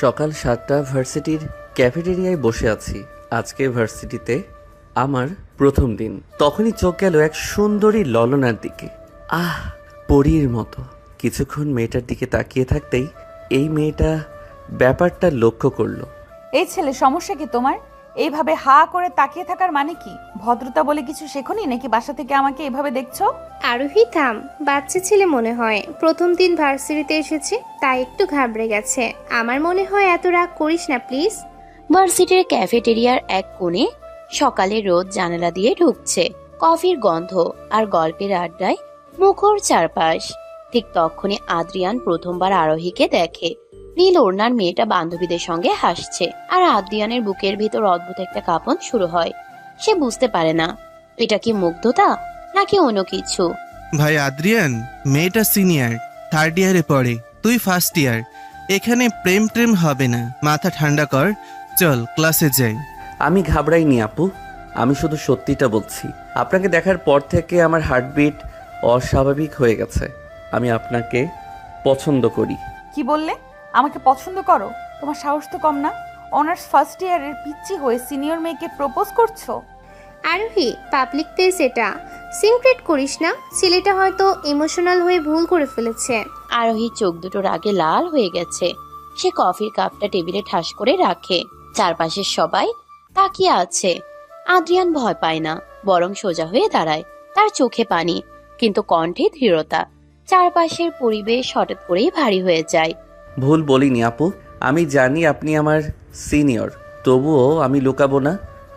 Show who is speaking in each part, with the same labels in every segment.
Speaker 1: সকাল 7টা, ভার্সিটির ক্যাফেটেরিয়ায় বসে আছি। আজকে ভার্সিটিতে আমার প্রথম দিন। তখনই চোখ গেল এক সুন্দরী ললনার দিকে। আহ, পরীর মতো। কিছুক্ষণ মেয়েটার দিকে তাকিয়ে থাকতেই এই মেয়েটা ব্যাপারটা লক্ষ্য করলো।
Speaker 2: এই ছেলে, সমস্যা কি তোমার? এইভাবে হা করে তাকিয়ে থাকার মানে কি? ভদ্রতা বলে কিছু শেখনি নাকি বাসা থেকে আমাকে এভাবে দেখছো?
Speaker 3: আরোহী থাম, বাচ্চা ছেলে মনে হয়, প্রথম দিন ভার্সিটিতে এসেছে তাই একটু ঘাবড়ে গেছে। আমার মনে হয় এত রাগ করিস না প্লিজ।
Speaker 4: ভার্সিটির ক্যাফেটেরিয়ার এক কোণে সকালে রোদ জানালা দিয়ে ঢুকছে, কফির গন্ধ আর গল্পের আড্ডায় মুখর চারপাশ। ঠিক তখনই আদ্রিয়ান প্রথমবার আরোহীকে দেখে। নীল ওড়নার মেয়েটা বান্ধবীদের সঙ্গে হাসছে, আর আদ্রিয়ানের বুকের ভিতর অদ্ভুত একটা কাঁপন শুরু হয়। সে বুঝতে পারে না এটা কি মুগ্ধতা নাকি অন্য কিছু।
Speaker 5: ভাই আদ্রিয়ান, মেয়েটা সিনিয়র, থার্ড ইয়ারে পড়ে, তুই ফার্স্ট ইয়ার। এখানে প্রেম প্রেম হবে না, মাথা ঠান্ডা কর, চল ক্লাসে যাই।
Speaker 1: আমি ঘাবড়াইনি আপু, আমি শুধু সত্যিটা বলছি। আপনাকে দেখার পর থেকে আমার হার্টবিট অস্বাভাবিক হয়ে গেছে। আমি আপনাকে পছন্দ করি।
Speaker 2: কি বললে? আমাকে পছন্দ করো? তোমার সাহস তো কম না। অনার্স ফার্স্ট ইয়ারের পিচ্চি হয়ে সিনিয়র মেয়েকে প্রপোজ করছো?
Speaker 3: আরোহী, পাবলিক প্লেস এটা, সিক্রেট করিস না। ছেলেটা হয়তো ইমোশনাল হয়ে ভুল করে ফেলেছে।
Speaker 4: আরোহীর চোখ দুটো রাগে লাল হয়ে গেছে। সে কফির কাপটা টেবিলে ঠাস করে রাখে। চারপাশের সবাই তাকিয়ে আছে। আদ্রিয়ান ভয় পায় না, বরং সোজা হয়ে দাঁড়ায়। তার চোখে পানি, কিন্তু কণ্ঠে দৃঢ়তা। চারপাশের পরিবেশ হঠাৎ করেই ভারী হয়ে যায়।
Speaker 1: ভুল বলিনি আপু, আমি জানি আপনি আমার সিনিয়র, তবুও আমি লুকাবো না।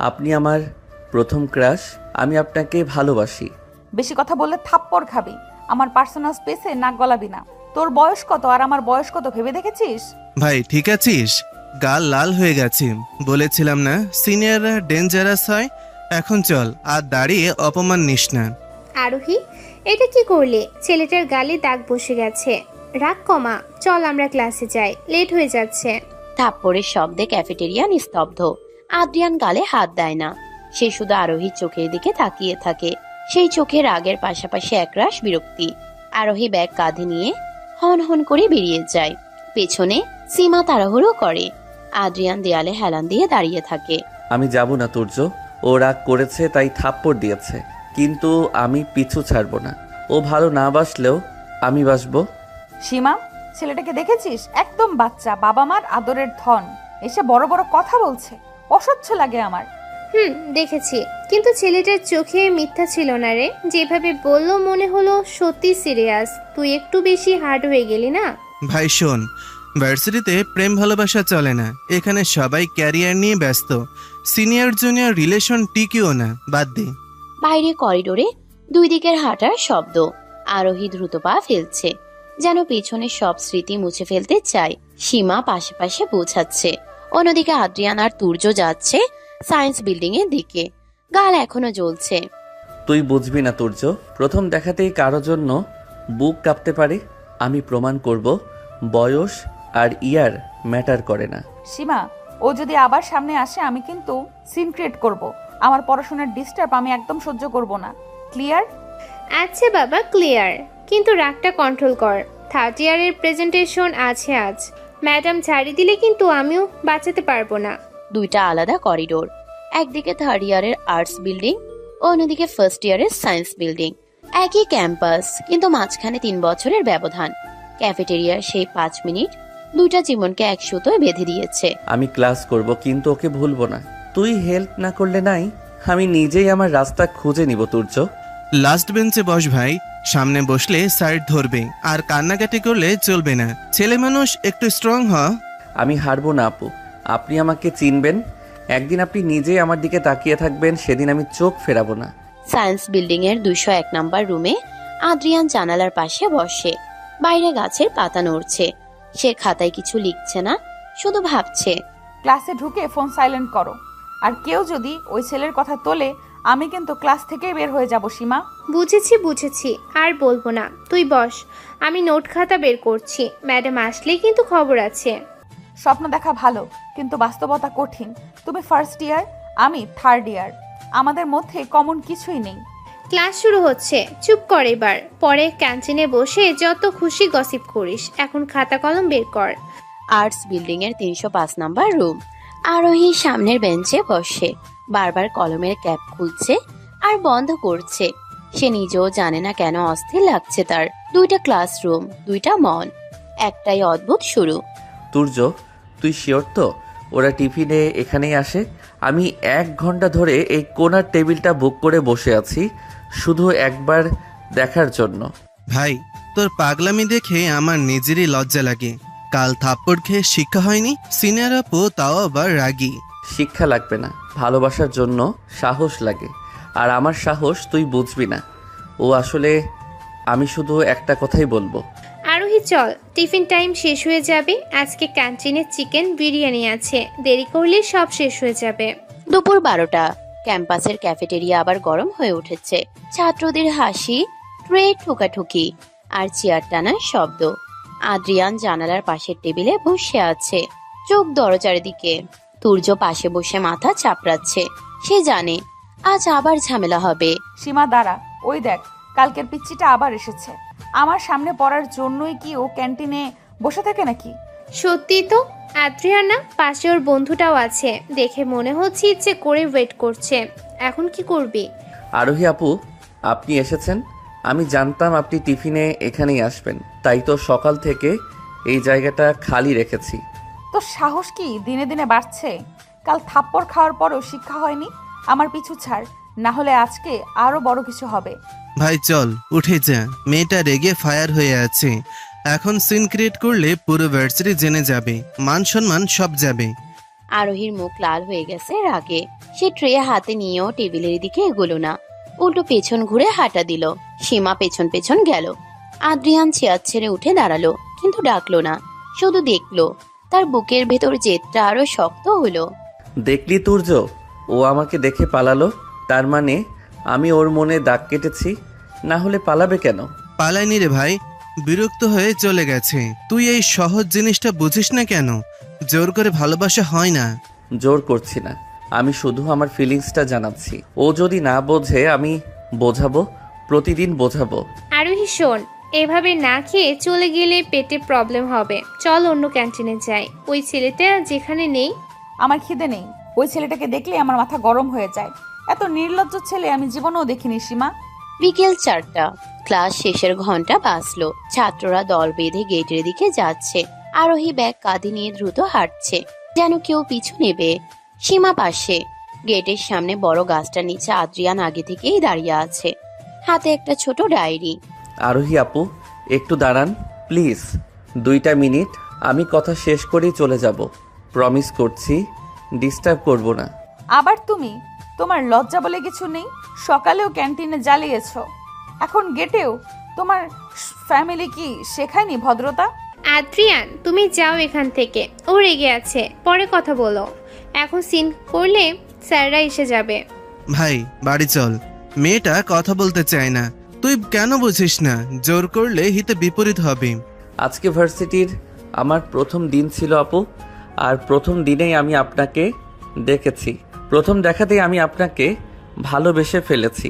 Speaker 1: আপনি আমার প্রথম ক্রাশ, আমি আপনাকে ভালোবাসি।
Speaker 2: বেশি কথা বললে থাপ্পড় খাবি। আমার পার্সোনাল স্পেসে নাক গলাবি না। তোর বয়স কত আর আমার বয়স কত ভেবে দেখেছিস?
Speaker 5: ভাই ঠিক আছিস? গাল লাল হয়ে গেছে। বলেছিলাম না সিনিয়ররা ডেঞ্জারাস হয়। এখন চল, আর দাঁড়িয়ে অপমান নিস না।
Speaker 3: আরোহী, এটা কি করলে? ছেলেটার গালে দাগ বসে গেছে। রাগ কমা, চল আমরা ক্লাসে যাই, লেট হয়ে যাচ্ছে।
Speaker 4: থাপ্পড়ের শব্দে ক্যাফেটেরিয়া নিস্তব্ধ। আদ্রিয়ান গালে হাত দেয় না, সে শুধু আরোহীর চোখের দিকে তাকিয়ে থাকে। সেই চোখে রাগের পাশাপাশি একরাশ বিরক্তি। আরোহী ব্যাগ কাঁধে নিয়ে হন হন করে বেরিয়ে যায়। পেছনে সীমা তাড়াহুড়ো করে। আদ্রিয়ান দেয়ালে হেলান দিয়ে দাঁড়িয়ে থাকে।
Speaker 1: আমি যাব না তুর্য, ও রাগ করেছে তাই থাপ্পড় দিয়েছে, কিন্তু আমি পিছু ছাড়বো না। ও ভালো না বাসলেও আমি বাসবো।
Speaker 2: সীমা, ছেলেটাকে দেখেছিস? একদম বাচ্চা, বাবা মার আদরের ধন, এসে বড় বড় কথা বলছে। অসহ্য লাগে আমার।
Speaker 3: দেখেছি, কিন্তু ছেলেটার চোখে মিথ্যা ছিল না রে। যেভাবে বললো মনে হলো সত্যি সিরিয়াস। তুই একটু বেশি হার্ড হয়ে গেলি না?
Speaker 5: ভাই শোন, ভার্সিটিতে প্রেম ভালোবাসা চলে না। এখানে সবাই ক্যারিয়ার নিয়ে ব্যস্ত। সিনিয়র জুনিয়র রিলেশন টিকিও না, বাদ দে।
Speaker 4: বাইরে করিডোরে দুই দিকের হাঁটার শব্দ। আরোহী দ্রুত পা ফেলছে, যেন পেছনের সব স্মৃতি মুছে ফেলতে চায়। সীমা পাশে পাশে পৌঁছাচ্ছে। অন্যদিকে আদ্রিয়ান আর তুর্য যাচ্ছে সায়েন্স বিল্ডিং এর দিকে। গাল এখনো জ্বলছে।
Speaker 1: তুই বুঝবি না তুর্য, প্রথম দেখাতেই কারো জন্য বুক কাঁপতে পারে। আমি প্রমাণ করব বয়স আর ইয়ার ম্যাটার করে না।
Speaker 2: সীমা, ও যদি আবার সামনে আসে আমি কিন্তু সিন ক্রিয়েট করব। আমার পড়াশোনার ডিস্টার্ব আমি একদম সহ্য করব না। ক্লিয়ার?
Speaker 3: আচ্ছা বাবা, ক্লিয়ার, কিন্তু রাগটা কন্ট্রোল কর। থার্ড ইয়ারের প্রেজেন্টেশন আছে আজ। ম্যাডাম ঝাড়ি দিলে কিন্তু আমিও বাঁচাতে পারবো না।
Speaker 4: দুইটা আলাদা করিডোর, একদিকে থার্ড ইয়ারের আর্টস বিল্ডিং, অন্যদিকে ফার্স্ট ইয়ারের সায়েন্স বিল্ডিং। একই ক্যাম্পাস, কিন্তু মাঝখানে 3 বছরের ব্যবধান। ক্যাফেটেরিয়ার সেই 5 মিনিট দুইটা জীবনকে এক সুতোয় বেঁধে দিয়েছে।
Speaker 1: আমি ক্লাস করব, কিন্তু ওকে ভুলবো না। তুই হেল্প না করলে নাই, আমি নিজেই আমার রাস্তা খুঁজে নিব তুর্য।
Speaker 5: লাস্ট বেঞ্চে বস ভাই, সামনে বসলে সাইড ধরবে, আর কান্নাকাটি করলে চলবে না। ছেলে মানুষ, একটু স্ট্রং হ।
Speaker 1: আমি হারবো না আপু, আপনি আমাকে চিনবেন। একদিন আপনি নিজেই আমার দিকে তাকিয়ে থাকবেন, সেদিন আমি চোখ ফেরাবো না।
Speaker 4: সায়েন্স বিল্ডিং এর 201 নাম্বার রুমে আদ্রিয়ান জানালার পাশে বসে। বাইরে গাছের পাতা নড়ছে। সে খাতায় কিছু লিখছে না, শুধু ভাবছে।
Speaker 2: ক্লাসে ঢুকে ফোন সাইলেন্ট করো। আর কেউ যদি ওই ছেলের কথা তোলে আমি কিন্তু ক্লাস থেকেই বের হয়ে যাব। সীমা,
Speaker 3: বুঝেছি বুঝেছি, আর বলবো না। তুই বস, আমি নোট খাতা বের করছি। ম্যাডাম আসলেই কিন্তু খবর আছে।
Speaker 2: স্বপ্ন দেখা ভালো, কিন্তু বাস্তবতা কঠিন। তুমি ফার্স্ট ইয়ার, আমি থার্ড ইয়ার। আমাদের মধ্যে কমন কিছুই নেই।
Speaker 3: ক্লাস শুরু হচ্ছে, চুপ কর এবার। পরে ক্যান্টিনে বসে যত খুশি গসিপ করিস, এখন খাতা কলম বের কর।
Speaker 4: আর্টস বিল্ডিং এর 305 নাম্বার রুম। আরোহী সামনের বেঞ্চে বসে বারবার কলমের ক্যাপ খুলছে আর বন্ধ করছে। সে নিজেও জানে না কেন অস্থির লাগছে তার। 2টা ক্লাসরুম, 2টা মন, একটাই অদ্ভুত শুরু।
Speaker 1: তুর্য, তুই শিওর তো ওরা টিফিনে এখানেই আসে? আমি 1 ঘন্টা ধরে এই কোনার টেবিলটা বুক করে বসে আছি শুধু একবার দেখার জন্য।
Speaker 5: ভাই, তোর পাগলামি দেখে আমার নিজেরই লজ্জা লাগে। কাল থাপ্পড় খেয়ে শিক্ষা হয়নি? সিনিয়র আপু তাও আবার রাগী।
Speaker 1: শিক্ষা লাগবে না, ভালোবাসার জন্য সাহস লাগে। আর আমার সাহস তুই বুঝবি না। ও আসলে আমি শুধু একটা কথাই বলবো।
Speaker 3: আরোহী চল, টিফিন টাইম শেষ হয়ে যাবে। আজকে ক্যান্টিনে চিকেন বিরিয়ানি আছে, দেরি করলে সব শেষ হয়ে যাবে।
Speaker 4: দুপুর 12টা। ক্যাম্পাসের ক্যাফেটেরিয়া আবার গরম হয়ে উঠেছে। ছাত্রদের হাসি, ট্রে ঠুকাঠুকি আর চেয়ার টানার শব্দ। আদ্রিয়ান জানালার পাশের টেবিলে বসে আছে, চোখ দরজার দিকে। তুর্য পাশে বসে মাথা চাপড়াচ্ছে। সে জানে আজ আবার ঝামেলা হবে।
Speaker 2: সীমা দাঁড়া, ওই দেখ কালকের পিচ্চিটা আবার এসেছে। আমার সামনে পড়ার জন্যই কি ও ক্যান্টিনে বসে থাকে নাকি?
Speaker 3: সত্যি তো, আদ্রিয়ানা পাশে ওর বন্ধুটাও আছে, দেখে মনে হচ্ছে ইচ্ছে করে ওয়েট করছে। এখন কি করবি?
Speaker 1: আরোহী আপু, আপনি এসেছেন। আমি জানতাম আপনি টিফিনে এখানেই আসবেন, তাই তো সকাল থেকে এই জায়গাটা খালি রেখেছি।
Speaker 2: তোর সাহস কি দিনে দিনে বাড়ছে? কাল থাপ্পড় খাওয়ার পরেও শিক্ষা হয়নি? আমার পিছু ছাড়, না হলে আজকে আরো বড় কিছু হবে।
Speaker 5: ভাই চল, উঠে যা। মেয়েটা রেগে ফায়ার হয়ে আছে। এখন সিন ক্রিয়েট করলে পুরো ভার্সিটি জেনে যাবে, মান সম্মান সব যাবে।
Speaker 4: আরোহীর মুখ লাল হয়ে গেছে রাগে। সে ট্রে হাতে নিয়েও টেবিলের দিকে এগোলো না, উল্টো পেছন ঘুরে হাঁটা দিল। সীমা পেছন পেছন গেল। আদ্রিয়ান চেয়ার ছেড়ে উঠে দাঁড়ালো, কিন্তু ডাকলো না, শুধু দেখলো। তার বুকের ভেতর জেদটা আরো শক্ত হলো।
Speaker 1: দেখলি তুর্য, ও আমাকে দেখে পালালো। তার মানে আমি ওর মনে দাগ কেটেছি, না হলে পালাবে কেন?
Speaker 5: পালায়নি রে ভাই, বিরক্ত হয়ে চলে গেছে। তুই এই সহজ জিনিসটা বুঝিস না কেন? জোর করে ভালোবাসা হয় না।
Speaker 1: জোর করছি না, আমি শুধু আমার ফিলিংসটা জানাচ্ছি। ও যদি না বোঝে আমি বোঝাবো, প্রতিদিন বোঝাবো।
Speaker 3: আরোহী শোন, এভাবে না খেয়ে চলে গেলে পেটে প্রবলেম হবে। চল অন্য ক্যান্টিনে যাই, ওই ছেলেটা যেখানে নেই।
Speaker 2: আমার খিদে নেই। ওই ছেলেটাকে দেখলে আমার মাথা গরম হয়ে যায়। এত নির্লজ্জ ছেলে আমি জীবনেও দেখিনি সীমা।
Speaker 4: বিকেল 4টা। ক্লাস শেষের ঘন্টা বাজলো। ছাত্ররা দল বেঁধে গেটের দিকে যাচ্ছে। আরোহী ব্যাগ কাঁধে নিয়ে দ্রুত হাঁটছে, যেন কেউ পিছু নেবে। সীমা পাশে গেটের সামনে বড় গাছটার নিচে আদ্রিয়ান আগে থেকেই দাঁড়িয়ে আছে, হাতে একটা ছোট ডায়েরি।
Speaker 1: আরোহী আপু, একটু দাঁড়ান প্লিজ। 2টা মিনিট, আমি কথা শেষ করেই চলে যাব। প্রমিস করছি ডিস্টার্ব করব না।
Speaker 2: আবার তুমি? তোমার লজ্জা বলে কিছু নেই? সকালেও ক্যান্টিনে জ্বালিয়েছো, এখন গেটেও। তোমার ফ্যামিলি কি শেখায়নি ভদ্রতা?
Speaker 3: আদ্রিয়ান, তুমি যাও এখান থেকে, ও রেগে আছে, পরে কথা বলো। এখন সিন করলে স্যাররা এসে যাবে।
Speaker 5: ভাই বাড়ি চল, মেয়েটা কথা বলতে চায় না। তুই কেন বুঝিস না? জোর করলে হিতে বিপরীত হবে।
Speaker 1: আজকে ভার্সিটির আমার প্রথম দিন ছিল আপু, আর প্রথম দিনেই আমি আপনাকে দেখেছি। প্রথম দেখাতেই আমি আপনাকে ভালোবেসে ফেলেছি।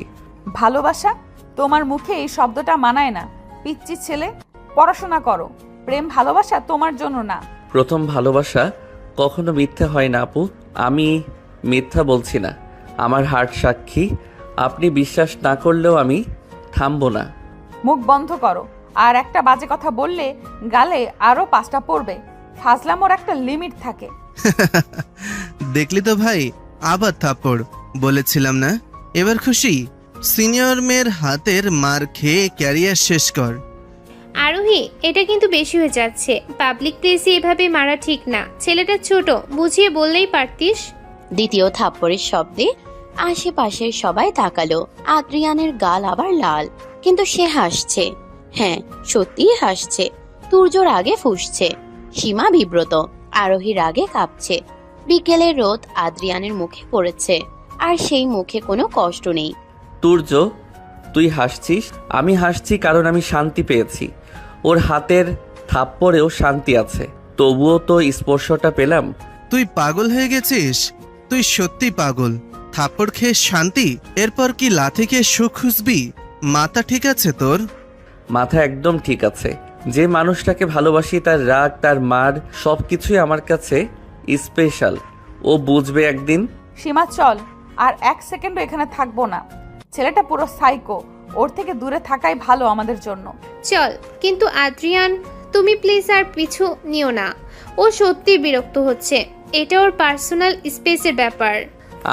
Speaker 2: ভালোবাসা? তোমার মুখে এই শব্দটা মানায় না। পিচ্চি ছেলে, পড়াশোনা করো। প্রেম ভালোবাসা তোমার জন্য না।
Speaker 1: প্রথম ভালোবাসা কখনো মিথ্যা হয় না আপু। আমি মিথ্যা বলছি না, আমার হার্ট সাক্ষী। আপনি বিশ্বাস না করলেও আমি থামবো না।
Speaker 2: মুখ বন্ধ করো। আর একটা বাজে কথা বললে গালে আরো 5টা পড়বে। ফাজলামোর একটা লিমিট থাকে।
Speaker 5: দেখলি তো ভাই, আবার থাপ্পড়। বলেছিলাম না? এবার খুশি? সিনিয়র মেয়ের হাতের মার খেয়ে ক্যারিয়ার শেষ কর।
Speaker 3: আরোহী, এটা কিন্তু বেশি হয়ে যাচ্ছে। পাবলিক প্লেসে এভাবে মারা ঠিক না। ছেলেটা ছোট, বুঝিয়ে বললেই পারতিস।
Speaker 4: দ্বিতীয় থাপ্পড়ের শব্দে আশেপাশের সবাই তাকালো। আদ্রিয়ানের গাল আবার লাল, কিন্তু সে হাসছে। হ্যাঁ, সত্যিই হাসছে। তুর্যর আগে ফুঁসছে। সীমা বিব্রত, আরোহী রাগে কাঁপছে। বিকেলের রোদ আদ্রিয়ানের মুখে পড়েছে, আর সেই মুখে কোনো কষ্ট নেই।
Speaker 1: তুর্য, তুই হাসছিস? আমি হাসছি কারণ আমি শান্তি পেয়েছি। ওর হাতের থাপ্পড়েও শান্তি আছে, তবুও তো স্পর্শটা পেলাম।
Speaker 5: তুই পাগল হয়ে গেছিস? তুই সত্যি পাগল। থাপ্পড় খেয়ে শান্তি, এরপর কি লাথি খেয়ে সুখ খুঁজবি? মাথা ঠিক আছে তোর?
Speaker 1: মাথা একদম ঠিক আছে, যে মানুষটাকে ভালোবাসি তার রাগ, তার মার সব কিছুই আমার কাছে স্পেশাল। ও বুঝবে একদিন।
Speaker 2: সীমা চল, আর 1 সেকেন্ডও এখানে থাকবো না। ছেলেটা পুরো সাইকো, ওর থেকে দূরে থাকাই ভালো আমাদের জন্য।
Speaker 3: চল, কিন্তু আদ্রিয়ান তুমি প্লিজ আর পিছু নিও না। ও সত্যি বিরক্ত হচ্ছে, এটা ওর পার্সোনাল স্পেসের ব্যাপার।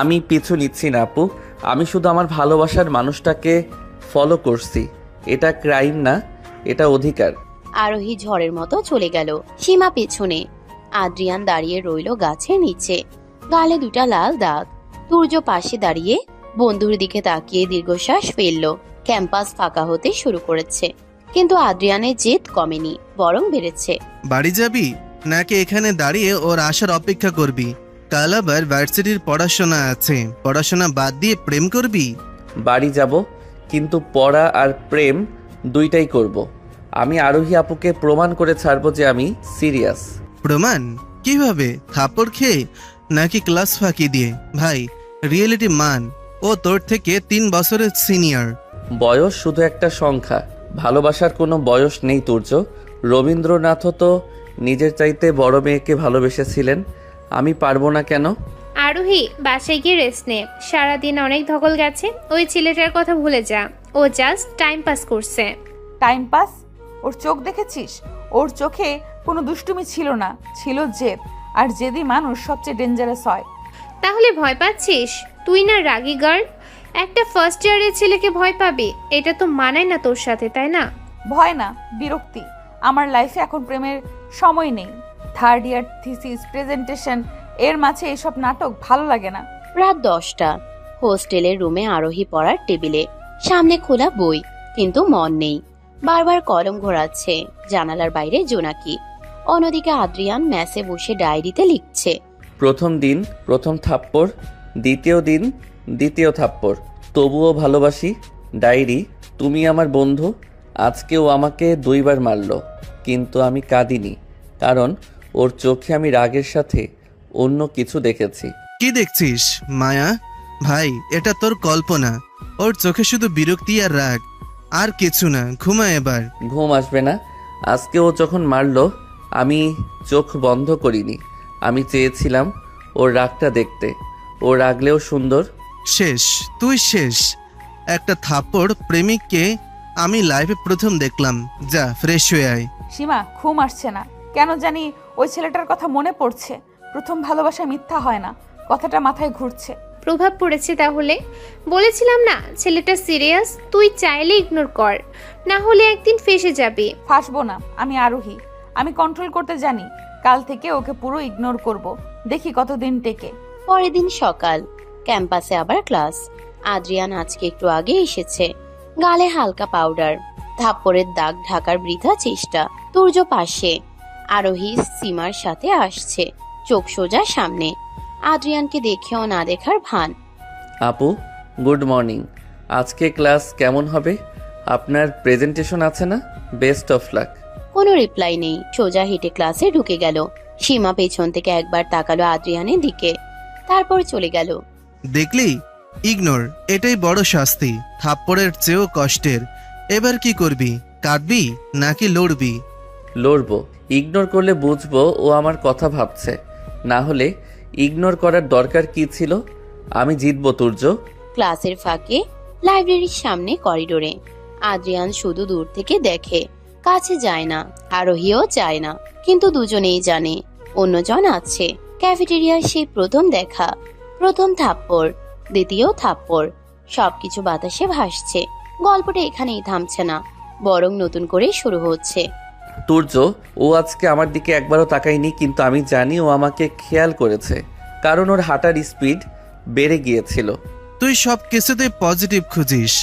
Speaker 1: আমি পিছু নিচ্ছি না আপু, আমি শুধু আমার ভালোবাসার মানুষটাকে ফলো করছি। এটা ক্রাইম না, এটা অধিকার।
Speaker 4: আরোহী ঝড়ের মতো চলে গেল। সীমা পেছনে। আদ্রিয়ান দাঁড়িয়ে রইল গাছের নিচে, গালে 2টা লাল দাগ। তুর্য পাশে দাঁড়িয়ে বন্ধুর দিকে তাকিয়ে দীর্ঘশ্বাস ফেলল। ক্যাম্পাস ফাঁকা হতে শুরু করেছে, কিন্তু আদ্রিয়ানের জেদ কমেনি, বরং বেড়েছে।
Speaker 5: বাড়ি যাবি নাকি এখানে দাঁড়িয়ে ওর আসার অপেক্ষা করবি? কাল আবার ভার্সিটির পড়াশোনা আছে, পড়াশোনা বাদ দিয়ে প্রেম করবি?
Speaker 1: বাড়ি যাব, কিন্তু পড়া আর প্রেম দুইটাই করব। আমি আরোহী আপুকে প্রমাণ করে ছাড়বো যে আমি সিরিয়াস।
Speaker 5: প্রমাণ কিভাবে? থাপ্পড় খেয়ে নাকি ক্লাস ফাঁকি দিয়ে? ভাই রিয়েলিটি মান, ও তোর থেকে 3 বছরের সিনিয়র।
Speaker 1: বয়স শুধু একটা সংখ্যা, ভালোবাসার কোনো বয়স নেই তুর্য। রবীন্দ্রনাথও তো নিজের চাইতে বড় মেয়েকে ভালোবেসেছিলেন, আমি পারবো না কেন?
Speaker 3: আরোহী, বাসায় গিয়ে রেস্ট নে। সারাদিন অনেক ধকল গেছে, ওই ছেলেটার কথা ভুলে যা। ও জাস্ট টাইম পাস করছে।
Speaker 2: Time pass? ওর চোখ দেখেছিস? ওর চোখে কোনো দুষ্টুমি ছিল না, ছিল জেদ। আর জেদি মানুষ সবচেয়ে ডেঞ্জারাস হয়।
Speaker 3: তাহলে ভয় পাচ্ছিস? তুই না রাগী গার্ল, একটা ফার্স্ট ইয়ারের ছেলেকে ভয় পাবি? এটা তো মানায় না তোর সাথে, তাই না?
Speaker 2: ভয় না, বিরক্তি। আমার লাইফে এখন প্রেমের সময় নেই। 3rd ইয়ার থিসিস, প্রেজেন্টেশন, এর মাঝে এসব নাটক ভালো লাগে না।
Speaker 4: রাত 10টা। হোস্টেলের রুমে আরোহী পড়ার টেবিলে, সামনে খোলা বই, কিন্তু মন নেই। বারবার কলম ঘোরাচ্ছে। জানালার বাইরে জোনাকি। অন্যদিকে আদ্রিয়ান ম্যাসে বসে ডায়েরিতে লিখছে।
Speaker 1: প্রথম দিন প্রথম থাপ্পড়, দ্বিতীয় দিন দ্বিতীয় থাপ্পড়, তবুও ভালোবাসি। ডায়েরি, তুমি আমার বন্ধু। আজকেও আমাকে 2 বার মারলো, কিন্তু আমি কাঁদিনি, কারণ ওর চোখে আমি রাগের সাথে অন্য কিছু দেখেছি।
Speaker 5: কি দেখছিস মায়া? ভাই এটা তোর কল্পনা, ওর চোখে শুধু বিরক্তি আর রাগ, আর কিছু না। ঘুমা এবার।
Speaker 1: ঘুম আসবে না। আজকে ও যখন মারলো আমি চোখ বন্ধ করিনি। আমি চেয়েছিলাম ওর রাগটা দেখতে। ও রাগলেও সুন্দর।
Speaker 5: শেষ, তুই শেষ। একটা থাপ্পড় প্রেমিককে আমি লাইফে প্রথম দেখলাম। যা ফ্রেশ হয়ে আয়।
Speaker 2: সীমা, ঘুম আসছে না কেন জানি। ওই ছেলেটার কথা মনে পড়ছে। প্রথম ভালোবাসা মিথ্যা হয় না, কথাটা মাথায় ঘুরছে।
Speaker 3: প্রভাব পড়েছে তাহলে? বলেছিলাম না ছেলেটা সিরিয়াস। তুই চাইলে ইগনোর কর, না হলে একদিন ফেসে যাবি।
Speaker 2: ফাঁসবো না, আমি আরোহী। আমি কন্ট্রোল করতে জানি। কাল থেকে ওকে পুরো ইগনোর করব, দেখি কতদিন টেকে।
Speaker 4: পরের দিন সকাল। ক্যাম্পাসে আবার ক্লাস। আদ্রিয়ান আজকে একটু আগে এসেছে। গালে হালকা পাউডার, থাপ্পড়ের দাগ ঢাকার বৃথা চেষ্টা। তুর্য পাশে। আরোহী সীমার সাথে আসছে, চোখ সোজা সামনে। আদ্রিয়ানকে দেখেও না দেখার ভান।
Speaker 1: আপু, গুড মর্নিং। আজকে ক্লাস কেমন হবে? আপনার প্রেজেন্টেশন আছে না? Best of luck.
Speaker 4: কোনো রিপ্লাই নেই। সোজা হেঁটে ক্লাসে ঢুকে গেল। সীমা পেছন থেকে একবার তাকালো আদ্রিয়ানের দিকে, তারপর চলে গেল।
Speaker 5: দেখলি, ইগনোর এটাই বড় শাস্তি, থাপ্পড়ের চেয়েও কষ্টের। এবার কি করবি? কাঁদবি নাকি লড়বি?
Speaker 1: লড়বো। ইগনোর করলে বুঝবো ও আমার কথা ভাবছে, না হলে ইগনোর করার দরকার কি ছিল? আমি জিতবো তুর্য।
Speaker 4: ক্লাসের ফাঁকে লাইব্রেরির সামনে করিডোরে আদ্রিয়ান শুধু দূর থেকে দেখে, কাছে যায় না। আরোহীও যায় না, কিন্তু দুজনেই জানে অন্যজন আছে। ক্যাফেটেরিয়ার সেই প্রথম দেখা, প্রথম থাপ্পড়, দ্বিতীয় থাপ্পড়, সবকিছু বাতাসে ভাসছে। গল্পটা এখানেই থামছে না, বরং নতুন করে শুরু হচ্ছে।
Speaker 1: তুর্য, ও আজকে আমার দিকে একবারও তাকায়নি, কিন্তু আমি জানি ও আমাকে খেয়াল করেছে, কারণ ওর হাঁটার স্পিড বেড়ে গিয়েছিল।
Speaker 5: তুই সব কিছুতে পজিটিভ খুঁজিস।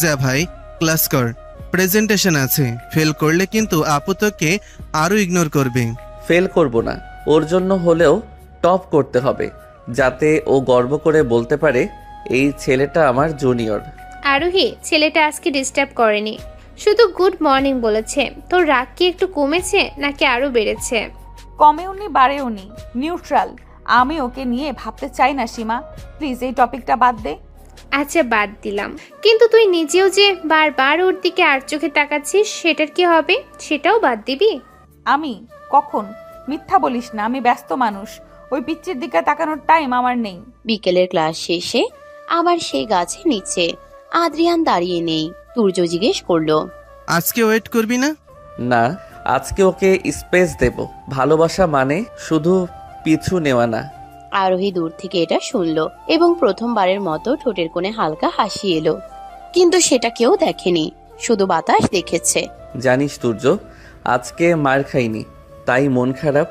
Speaker 5: যা ভাই, ক্লাস কর, প্রেজেন্টেশন আছে। ফেল করলে কিন্তু আপু তোকে আরো ইগনোর করবে।
Speaker 1: ফেল করব না, ওর জন্য হলেও টপ করতে হবে, যাতে ও গর্ব করে বলতে পারে এই ছেলেটা আমার জুনিয়র।
Speaker 3: আরোহী, ছেলেটা আজকে ডিস্টার্ব করেনি, শুধু গুড মর্নিং বলেছে। তোর রাগ কি একটু কমেছে নাকি আরো বেড়েছে?
Speaker 2: কমেওনি বাড়েওনি, নিউট্রাল। আমি ওকে নিয়ে ভাবতে চাই না সীমা, প্লিজ এই টপিকটা বাদ দে।
Speaker 3: আচ্ছা বাদ দিলাম, কিন্তু তুই নিজেও যে বারবার ওর দিকে আর চোখে তাকাচ্ছিস, সেটার কি হবে? সেটাও বাদ দিবি?
Speaker 2: আমি কখন? মিথ্যা বলিস না, আমি ব্যস্ত মানুষ, ওই পিচ্চির দিকে তাকানোর টাইম আমার নেই।
Speaker 4: বিকেলের ক্লাস শেষে আবার সেই গাছের নিচে আদ্রিয়ান দাঁড়িয়ে নেই। তুর্য জিজ্ঞেস করলো,
Speaker 5: আজকে ওয়েট করবি না?
Speaker 1: না, আজকে ওকে স্পেস দেব। ভালোবাসা মানে শুধু পিছু নেওয়া না।
Speaker 4: আরোহী দূর থেকে এটা শুনলো এবং প্রথমবারের মতো ঠোঁটের কোণে হালকা হাসি এলো, কিন্তু সেটা কেউ দেখেনি, শুধু বাতাস দেখেছে।
Speaker 1: জানিস তুর্য, আজকে মার খাইনি, তাই মন খারাপ।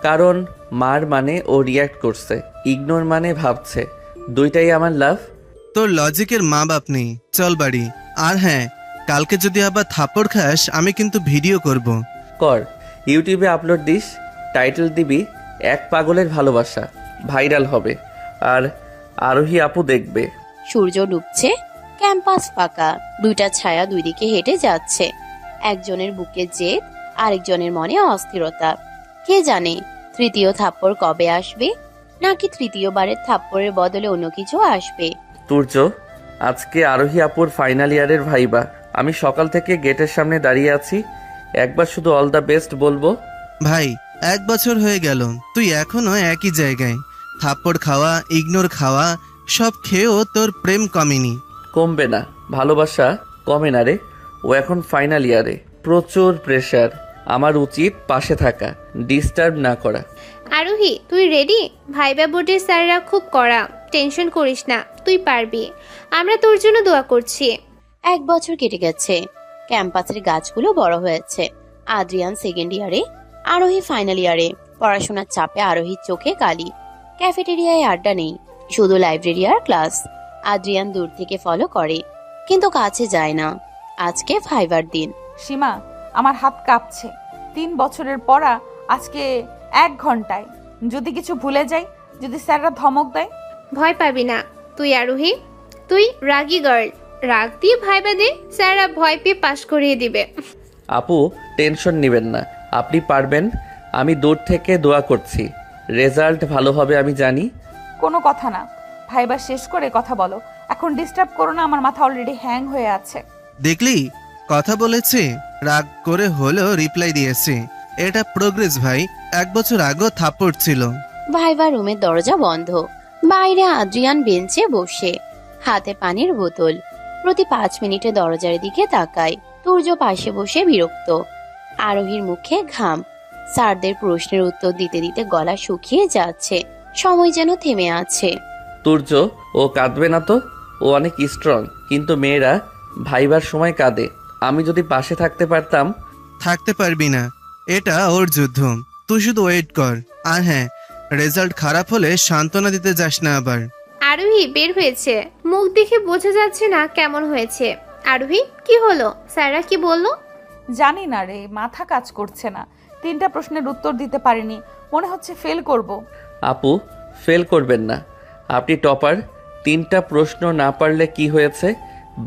Speaker 1: কারণ মার মানে ও রিয়্যাক্ট করছে, ইগনোর মানে ভাবছে। দুইটাই আমার লাভ।
Speaker 5: তোর লজিকের মা বাপ নেই, চল বাড়ি। আর হ্যাঁ, কালকে যদি আবার থাপ্পড় খাস আমি কিন্তু ভিডিও করব।
Speaker 1: কর, ইউটিউবে আপলোড দিস, টাইটেল দিবি এক পাগলের ভালোবাসা, ভাইরাল হবে। আর আরোহী আপু দেখবে।
Speaker 4: সূর্য ডুবছে, ক্যাম্পাস ফাঁকা, দুইটা ছায়া দুই দিকে হেঁটে যাচ্ছে। একজনের বুকে জেদ, আরেকজনের মনে অস্থিরতা। কে জানে তৃতীয় থাপ্পড় কবে আসবে, নাকি তৃতীয়বারের থাপ্পড়ের বদলে অন্য কিছু আসবে।
Speaker 1: তুর্য, আজকে আরোহী আপুর ফাইনাল ইয়ারের ভাইবা। আমি সকাল থেকে গেটের সামনে দাঁড়িয়ে আছি, একবার শুধু অল দ্য বেস্ট বলবো।
Speaker 5: ভাই, 1 বছর হয়ে গেল, তুই এখনো একই জায়গায়। থাপ্পড় খাওয়া, ইগনোর খাওয়া, সব খেয়েও তোর প্রেম কমেনি।
Speaker 1: কমবে না, ভালোবাসা কমে না রে। ও এখন ফাইনাল ইয়ারে, প্রচুর প্রেশার। আমার উচিত পাশে থাকা, ডিস্টার্ব না করা।
Speaker 3: আরোহী, তুই রেডি? ভাইবা বোর্ডের স্যাররা খুব কড়া, টেনশন করিস না, তুই পারবি। আমরা তোর জন্য দোয়া করছি।
Speaker 4: 1 বছর কেটে গেছে, ক্যাম্পাসের গাছগুলো বড় হয়েছে। আদ্রিয়ান সেকেন্ড ইয়ারে, আরোহী ফাইনাল ইয়ারে। পড়াশোনার চাপে আরোহীর চোখে কালি। ক্যাফেটেরিয়ায় আড্ডা নেই, শুধু লাইব্রেরি আর ক্লাস। আদ্রিয়ান দূর থেকে ফলো করে, কিন্তু কাছে যায় না। আজকে ফাইবার দিন।
Speaker 2: সীমা, আমার হাত কাঁপছে। 3 বছরের পড়া আজকে 1 ঘন্টায়। যদি কিছু ভুলে যাই, যদি স্যাররা ধমক দেয়?
Speaker 3: ভয় পাবি না তুই আরোহী, তুই রাগী গার্ল। রাগ দিয়ে ভাইবা দে, স্যাররা ভয় পেয়ে পাশ করিয়ে দিবে।
Speaker 1: আপু, টেনশন নেবেন না, আপনি পারবেন। আমি দূর থেকে দোয়া করছি, রেজাল্ট ভালো হবে আমি জানি।
Speaker 2: কোনো কথা না, ভাইবা শেষ করে কথা বলো। এখন ডিস্টার্ব করো না, আমার মাথা অলরেডি হ্যাং হয়ে আছে।
Speaker 5: দেখলি, কথা বলেছে, রাগ করে হলেও রিপ্লাই দিয়েছে। এটা প্রোগ্রেস ভাই। 1 বছর আগেও থাপ্পড় ছিল।
Speaker 4: ভাইবা রুমের দরজা বন্ধ। বাইরে আদ্রিয়ান বেঞ্চে বসে, হাতে পানির বোতল। প্রতি 5 মিনিটে দরজার দিকে তাকায়। তুর্য পাশে বসে বিরক্ত। আরোহীর মুখে ঘাম। স্যারদের প্রশ্নের উত্তর দিতে দিতে গলা শুকিয়ে যাচ্ছে, সময় যেন থেমে আছে।
Speaker 1: তুর্য, ও কাঁদবে না তো, ও অনেক স্ট্রং। কিন্তু মেয়েরা ভাইবার সময় কাঁদে। আমি যদি পাশে থাকতে পারতাম।
Speaker 5: থাকতে পারবি না, এটা ওর যুদ্ধ। তুই শুধু ওয়েট কর। আর হ্যাঁ, রেজাল্ট খারাপ হলে সান্ত্বনা দিতে যাস না আবার।
Speaker 3: আরোহী বের হয়েছে, মুখ দেখে বোঝা যাচ্ছে না কেমন হয়েছে। আরোহী, কি হলো? স্যাররা কি বললো?
Speaker 2: জানি না রে, মাথা কাজ করছে না। 3টা প্রশ্নের উত্তর দিতে পারিনি, মনে হচ্ছে ফেল করব।
Speaker 1: আপু, ফেল করবেন না, আপনি টপার। 3টা প্রশ্ন না পারলে কি হয়েছে,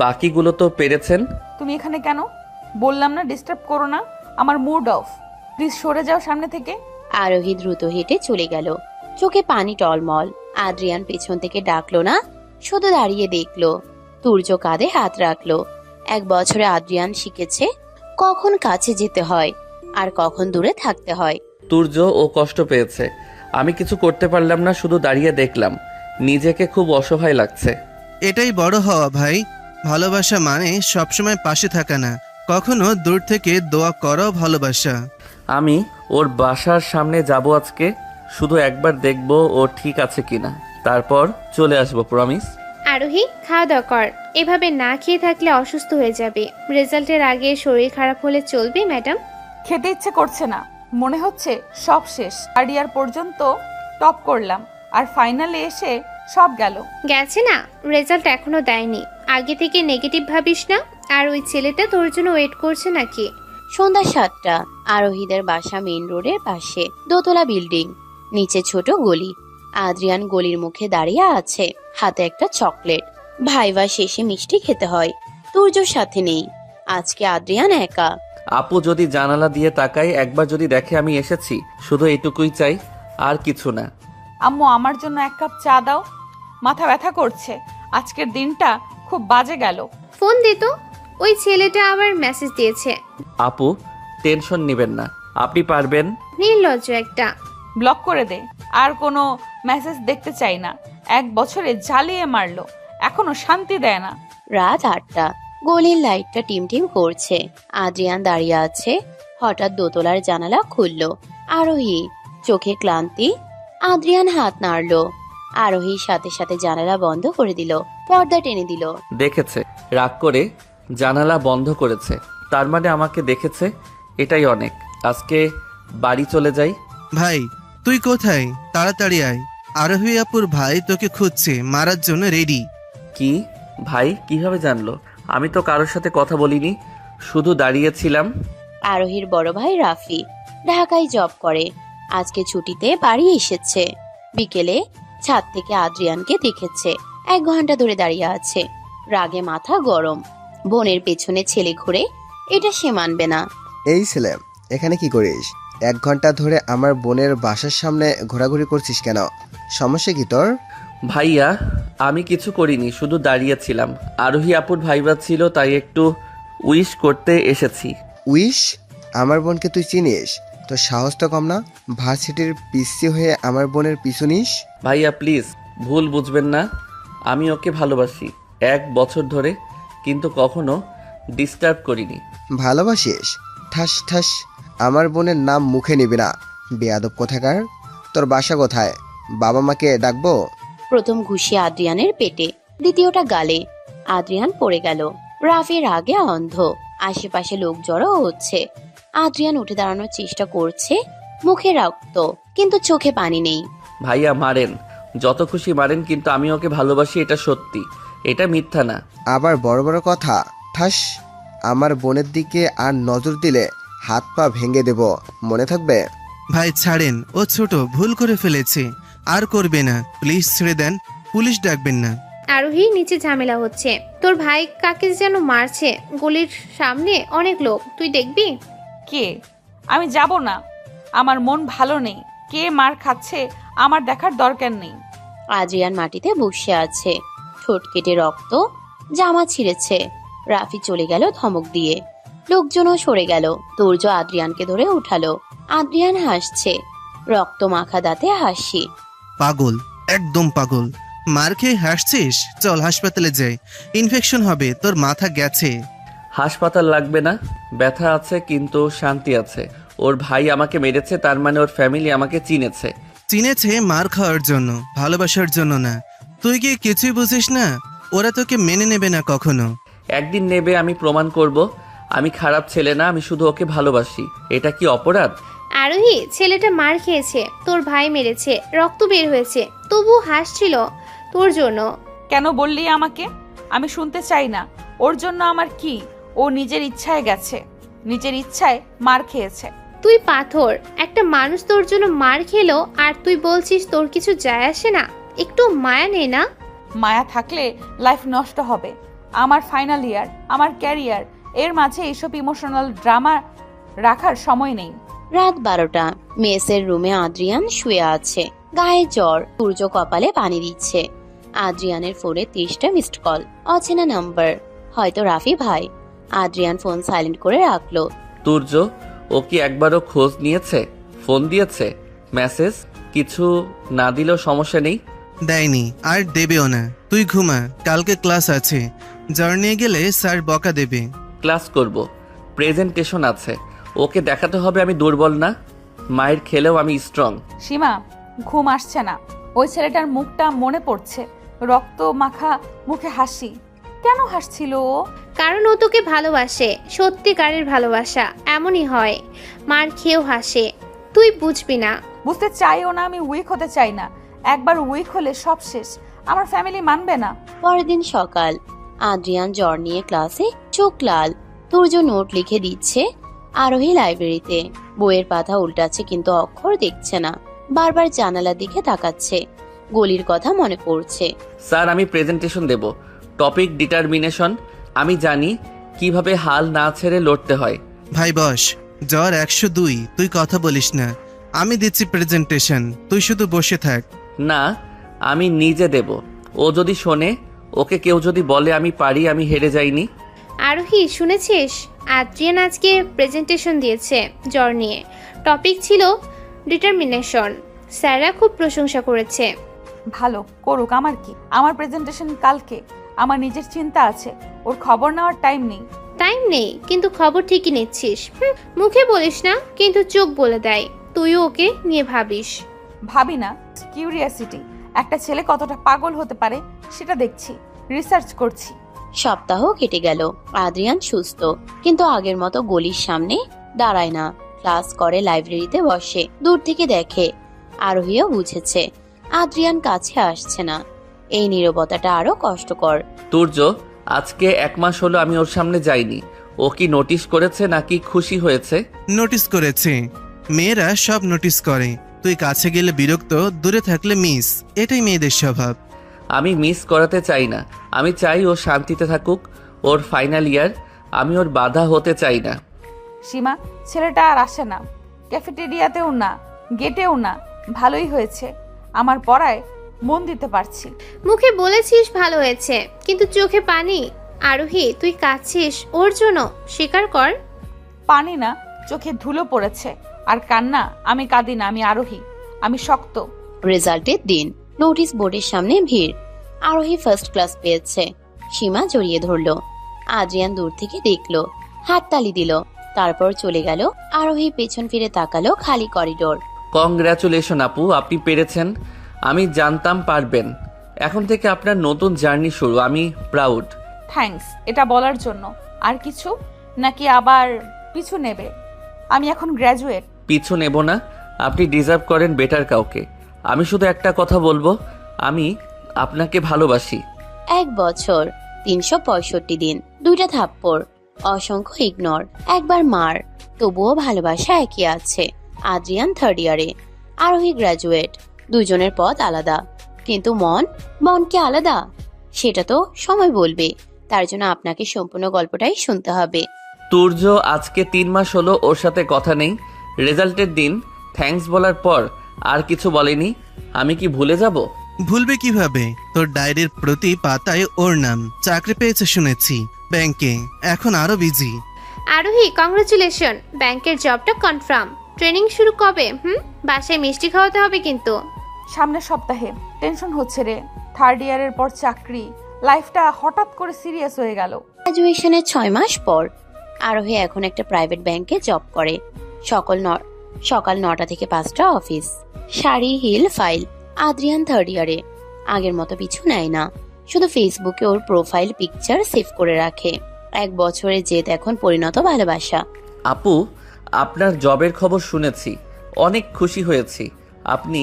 Speaker 1: বাকিগুলো তো পেরেছেন।
Speaker 2: তুমি এখানে কেন? বললাম না ডিস্টার্ব করো না, আমার মুড অফ। প্লিজ সরে যাও সামনে থেকে।
Speaker 4: আরোহী দ্রুত হেঁটে চলে গেল, চোখে পানি টলমল। আদ্রিয়ান পেছন থেকে ডাকলো না, শুধু দাঁড়িয়ে দেখলো। তুর্য কাঁধে হাত রাখলো। 1 বছরে আদ্রিয়ান শিখেছে কখন কাছে যেতে হয় আর কখন দূরে থাকতে হয়।
Speaker 1: তুর্য, ও কষ্ট পেয়েছে, আমি কিছু করতে পারলাম না, শুধু দাঁড়িয়ে দেখলাম। নিজেকে খুব অসহায় লাগছে।
Speaker 5: এটাই বড় হওয়া ভাই। ভালোবাসা মানে সবসময় পাশে থাকা না, কখনো দূর থেকে দোয়া করাও ভালোবাসা।
Speaker 1: আমি ওর বাসার সামনে যাব আজকে, শুধু একবার দেখব ও ঠিক আছে কিনা, তারপর চলে আসবো, প্রমিস।
Speaker 3: আরোহী, খাওয়া দাওয়া কর। এভাবে না খেয়ে থাকলে অসুস্থ হয়ে যাবে। রেজাল্টের আগে শরীর খারাপ হলে চলবে ম্যাডাম?
Speaker 2: খেতে ইচ্ছে করছে না, মনে হচ্ছে সব শেষ। 3rd ইয়ার পর্যন্ত টপ করলাম, আর ফাইনালে এসে সব গেল।
Speaker 3: গেছে না, রেজাল্ট এখনো দেয়নি। আগে থেকে নেগেটিভ ভাবিস না। আর ওই ছেলেটা তোর জন্য ওয়েট করছে নাকি?
Speaker 4: সন্ধ্যা 7টা। আরোহীদের বাসা মেইন রোডের পাশে, দোতলা বিল্ডিং, নিচে ছোট গলি। আদ্রিয়ান গলির মুখে দাঁড়িয়ে আছে, হাতে একটা চকলেট। ভাইবা শেষে মিষ্টি খেতে হয়। তুর্যর সাথে নেই, আজকে আদ্রিয়ান একা।
Speaker 1: আপু যদি জানালা দিয়ে তাকায়, একবার যদি দেখে আমি এসেছি, শুধু এইটুকুই চাই, আর কিছু না।
Speaker 2: আম্মু, আমার জন্য 1 কাপ চা দাও, মাথা ব্যথা করছে। আজকের দিনটা খুব বাজে গেল।
Speaker 3: ফোন দে তো, ওই ছেলেটা আবার মেসেজ দিয়েছে।
Speaker 1: আপু টেনশন নেবেন না, আপনি পারবেন।
Speaker 3: নির্লজ্জ একটা।
Speaker 2: ব্লক করে দে, আর কোনো মেসেজ দেখতে চাই না। 1 বছরে জ্বালিয়ে মারলো, এখনো শান্তি দেয় না।
Speaker 4: রাত 8টা, গলির লাইটটা টিমটিম করছে। আদ্রিয়ান দাঁড়িয়ে আছে। হঠাৎ দোতলার জানালা খুলল। আরোহী, চোখে ক্লান্তি। আদ্রিয়ান হাত নাড়ল। আরোহীর সাথে সাথে জানালা বন্ধ করে দিল, পর্দা টেনে দিল।
Speaker 1: দেখেছে, রাগ করে জানালা বন্ধ করেছে, তার মানে আমাকে দেখেছে, এটাই অনেক। আজকে বাড়ি চলে যাই।
Speaker 5: ভাই তুই কোথায়? তাড়াতাড়ি আয়, আরোহী আপুর ভাই তোকে খুঁজছে, মারার জন্য রেডি।
Speaker 1: কি ভাই কিভাবে জানলো? আমি তো কারোর সাথে কথা বলিনি, শুধু দাঁড়িয়েছিলাম।
Speaker 4: আরোহীর বড় ভাই রাফি ঢাকায় জব করে, আজকে ছুটিতে বাড়ি এসেছে। বিকেলে ছাদ থেকে আদ্রিয়ানকে দেখেছে, 1 ঘন্টা ধরে দাঁড়িয়ে আছে, রাগে মাথা গরম। বোনের পেছনে ছেলে ঘুরে, এটা সে মানবে না।
Speaker 6: এই ছেলে, এখানে কি করিস? 1 ঘন্টা ধরে আমার বোনের বাসার সামনে ঘোরাঘুরি করছিস কেন? সমস্যা কি তোর?
Speaker 1: ভাইয়া আমি কিছু করিনি, শুধু দাঁড়িয়েছিলাম। আরোহী আপুর ভাইবা ছিল, তাই একটু উইশ করতে এসেছি।
Speaker 6: উইশ? আমার বোনকে তুই চিনিস? তোর সাহস তো কম না, ভার্সিটির পিসি হয়ে আমার বোনের পিছু নিস?
Speaker 1: ভাইয়া প্লিজ ভুল বুঝবেন না, আমি ওকে ভালোবাসি 1 বছর ধরে, কিন্তু কখনো ডিস্টার্ব করিনি।
Speaker 6: ভালোবাসিস? ঠাস ঠাস, আমার বোনের নাম মুখে নিবি না, বেয়াদব কোথাকার। তোর বাসা কোথায়? বাবা মাকে ডাকবো?
Speaker 4: প্রথম ঘুষি আদ্রিয়ানের পেটে, দ্বিতীয়টা গালে। আদ্রিয়ান পড়ে গেল। রাফি রাগে অন্ধ। আশেপাশে লোক জড়ো হচ্ছে। আদ্রিয়ান উঠে দাঁড়ানোর চেষ্টা করছে, মুখে রক্ত, কিন্তু চোখে পানি নেই।
Speaker 1: ভাইয়া মারেন, যত খুশি মারেন, কিন্তু আমি ওকে ভালোবাসি, এটা সত্যি, এটা মিথ্যা না।
Speaker 6: আবার বড় বড় কথা। ঠাস, আমার বোনের দিকে আর নজর দিলে হাত পা ভেঙে দেব, মনে থাকবে?
Speaker 5: ভাই ছাড়েন, ও ছোট, ভুল করে ফেলেছে, আর করবে না, প্লিজ ছেড়ে দেন, পুলিশ ডাকবেন না।
Speaker 3: আরোহী, নিচে ঝামেলা হচ্ছে। তোর ভাই কাকে যেন মারছে, গলির সামনে অনেক লোক, তুই দেখবি?
Speaker 2: কে? আমি যাব না, আমার মন ভালো নেই। কে মার খাচ্ছে আমার দেখার দরকার নেই।
Speaker 4: আদ্রিয়ান মাটিতে বসে আছে, ঠোঁট কেটে রক্ত, জামা ছিঁড়েছে। রাফি চলে গেল ধমক দিয়ে। লোকজনও সরে গেল। তুর্য আদ্রিয়ানকে ধরে উঠালো। আদ্রিয়ান হাসছে, রক্ত মাখা দাঁতে হাসি।
Speaker 5: পাগল, একদম পাগল, মার খেয়ে হাসছিস? চল হাসপাতালে যাই, ইনফেকশন হবে, তোর মাথা গেছে।
Speaker 1: হাসপাতাল লাগবে না, ব্যথা আছে কিন্তু শান্তি আছে। ওর ভাই আমাকে মেরেছে, তার মানে ওর ফ্যামিলি আমাকে চিনেছে।
Speaker 5: চিনেছে মার খাওয়ার জন্য, ভালোবাসার জন্য না। তুই কি কিছুই বুঝিস না? ওরা তোকে মেনে নেবে না কখনো।
Speaker 1: একদিন নেবে, আমি প্রমাণ করব আমি খারাপ ছেলে না, আমি শুধু ওকে ভালোবাসি। এটা কি অপরাধ?
Speaker 3: আরোহী, ছেলেটা মার খেয়েছে, তোর ভাই মেরেছে, রক্ত বের হয়েছে, তবু হাসছিল তোর জন্য।
Speaker 2: কেন বললি আমাকে? আমি শুনতে চাই না। ওর জন্য আমার কি? ও নিজের ইচ্ছায় গেছে, নিজের ইচ্ছায় মার খেয়েছে।
Speaker 3: তুই পাথর, একটা মানুষ তোর জন্য মার খেলো আর তুই বলছিস তোর কিছু যায় আসে না? একটু মায়া নেই না?
Speaker 2: মায়া থাকলে লাইফ নষ্ট হবে। আমার ফাইনাল ইয়ার, আমার ক্যারিয়ার, এর মাঝে এইসব ইমোশনাল ড্রামা রাখার সময় নেই।
Speaker 4: রাত 12টা, মেসের রুমে আদ্রিয়ান শুয়ে আছে, গায়ে জ্বর। সূর্য কপালে পানি দিচ্ছে। আদ্রিয়ানের ফোনে 30টা মিসড কল, অচেনা নাম্বার, হয়তো রাফি ভাই। আদ্রিয়ান ফোন সাইলেন্ট করে রাখলো।
Speaker 1: তুর্য, ও কি একবারও খোঁজ নিয়েছে? ফোন দিয়েছে? মেসেজ কিছু না দিলেও সমস্যা নেই।
Speaker 5: দেয়নি, আর দেবেও না। তুই ঘুমা, কালকে ক্লাস আছে, জ্বর নিয়ে গেলে স্যার বকা দেবে।
Speaker 1: ক্লাস করব, প্রেজেন্টেশন আছে, ওকে দেখাতে হবে আমি দুর্বল না, মায়ের খেলেও আমি স্ট্রং।
Speaker 2: সীমা, ঘুম আসছে না। ওই ছেলেটার মুখটা মনে পড়ছে, রক্ত মাখা মুখে হাসি। কেন হাসছিল ও?
Speaker 3: কারণ ও তোকে ভালোবাসে, সত্যিকারের ভালোবাসা এমনই হয়, মার খেয়েও হাসে। তুই বুঝবি না।
Speaker 2: বুঝতে চাইও না, আমি উইক হতে চাই না। একবার উইক হলে সব শেষ, আমার ফ্যামিলি মানবে না।
Speaker 4: পরের দিন সকাল, আদ্রিয়ান জ্বর নিয়ে ক্লাসে, চোখ লাল। তুর্য নোট লিখে দিচ্ছে। আরোহী লাইব্রেরিতে, বইয়ের পাতা উল্টাচ্ছে কিন্তু অক্ষর দেখছে না। বারবার জানালার দিকে তাকাচ্ছে, গলির কথা মনে পড়ছে।
Speaker 1: স্যার আমি প্রেজেন্টেশন দেব, টপিক ডিটারমিনেশন। আমি জানি কিভাবে হাল না ছেড়ে লড়তে হয়।
Speaker 5: ভাই বস, জ্বর 102, তুই কথা বলিস না, আমি দিচ্ছি প্রেজেন্টেশন, তুই শুধু বসে থাক।
Speaker 1: না, আমি নিজে দেব। ও যদি শোনে, ওকে কেউ যদি বলে আমি পারি, আমি হেরে যাইনি।
Speaker 3: আরোহী শুনেছিস, আদ্রিয়ান আজকে প্রেজেন্টেশন দিয়েছে জ্বর নিয়ে। টপিক ছিল ডিটারমিনেশন। স্যাররা খুব প্রশংসা করেছে।
Speaker 2: ভালো করুক, আমার কি, আমার প্রেজেন্টেশন কালকে, আমার নিজের চিন্তা আছে, ওর খবর নেওয়ার টাইম নেই।
Speaker 3: টাইম নেই কিন্তু খবর ঠিকই নিচ্ছিস। মুখে বলিস না কিন্তু চোখ বলে দেয়। তুইও ওকে নিয়ে ভাবিস।
Speaker 2: ভাবি না, কিউরিয়াসিটি, একটা ছেলে কতটা পাগল হতে পারে সেটা দেখছি, রিসার্চ করছি।
Speaker 4: সপ্তাহ কেটে গেল। আদ্রিয়ান সুস্থ, কিন্তু আগের মতো গলির সামনে দাঁড়ায় না। ক্লাস করে, লাইব্রেরিতে বসে, দূর থেকে দেখে। আরোহীও বুঝেছে আদ্রিয়ান কাছে আসছে না। এই নীরবতাটা আরো কষ্টকর।
Speaker 1: তুর্য, আজকে 1 মাস হলো আমি ওর সামনে যাইনি। ও কি নোটিস করেছে নাকি খুশি হয়েছে?
Speaker 5: নোটিস করেছে। মেয়েরা সব নোটিস করে। তুই কাছে গেলে বিরক্ত, দূরে থাকলে মিস। এটাই মেয়েদের স্বভাব।
Speaker 1: আমি মিস করাতে চাই না, আমি চাই ও শান্তিতে থাকুক। ওর ফাইনাল ইয়ার, আমি ওর বাধা হতে চাই না।
Speaker 2: সীমা, ছেলেটা আর আসে না, ক্যাফেটেরিয়াতেও না, গেটেও না। ভালোই হয়েছে, আমার পড়ায় মন দিতে পারছি।
Speaker 3: মুখে বলেছিস ভালো হয়েছে, কিন্তু চোখে পানি। আরোহী, তুই কাঁদছিস ওর জন্য, স্বীকার কর।
Speaker 2: পানি না, চোখে ধুলো পড়েছে। আর কান্না, আমি কাঁদি না, আমি আরোহী, আমি শক্ত।
Speaker 4: রেজাল্টের দিন, নোটিশ বোর্ডের সামনে ভিড়। আরোহী ফার্স্ট ক্লাস পেয়েছে। সীমা জড়িয়ে ধরলো। আদ্রিয়ান দূর থেকে দেখলো, হাততালি দিল, তারপর চলে গেল। আরোহী পেছন ফিরে তাকালো, খালি করিডোর।
Speaker 1: কংগ্রাচুলেশন আপু, আপনি পেরেছেন। আমি জানতাম পারবেন। এখন থেকে আপনার নতুন জার্নি শুরু, আমি প্রাউড।
Speaker 2: থ্যাঙ্কস এটা বলার জন্য। আর কিছু নাকি আবার পিছু নেবে? আমি এখন গ্র্যাজুয়েট।
Speaker 1: পিছু নেব না, আপনি ডিজার্ভ করেন বেটার কাউকে। আমি শুধু একটা কথা বলবো, আমি আপনাকে ভালোবাসি।
Speaker 4: 1 বছর, 365 দিন, 2টা থাপ্পড়, অসংখ্য ইগনোর, একবার মার, তবুও ভালোবাসা একই আছে। আদ্রিয়ান 3rd ইয়ারে, আরোহী গ্রাজুয়েট। দুজনের পথ আলাদা, কিন্তু মন কি আলাদা? সেটা তো সময় বলবে। তার জন্য আপনাকে সম্পূর্ণ গল্পটাই শুনতে হবে।
Speaker 1: তুর্য, আজকে 3 মাস হলো ওর সাথে কথা নেই। রেজাল্টের দিন থ্যাঙ্কস বলার পর আর কিছু বলেনি। আমি কি ভুলে যাব?
Speaker 5: ভুলবে কিভাবে? তোর ডায়েরির প্রতি পাতায় ওর নাম। চাকরি পেয়েছে শুনেছি ব্যাংকে, এখন আরো বিজি।
Speaker 3: আরোহী, কংগ্রাচুলেশন, ব্যাংকের জবটা কনফার্ম। ট্রেনিং শুরু কবে? বাসায় মিষ্টি খাওয়াতে হবে কিন্তু।
Speaker 2: সামনের সপ্তাহে। টেনশন হচ্ছে রে, 3rd ইয়ারের পর চাকরি, লাইফটা হঠাৎ করে সিরিয়াস হয়ে গেল।
Speaker 4: গ্রাজুয়েশনের 6 মাস পর আরোহী এখন একটা প্রাইভেট ব্যাংকে জব করে। সকাল 9টা থেকে 5টা office, sari, heel, file. Adrian 3rd ইয়ারে, আগের মতো পিছু নেয় না, শুধু ফেসবুকে ওর প্রোফাইল পিকচার সেভ করে রাখে। 1 বছরের জেদ এখন পরিণত ভালোবাসা।
Speaker 1: আপু, আপনার জবের খবর শুনেছি, অনেক খুশি হয়েছি। আপনি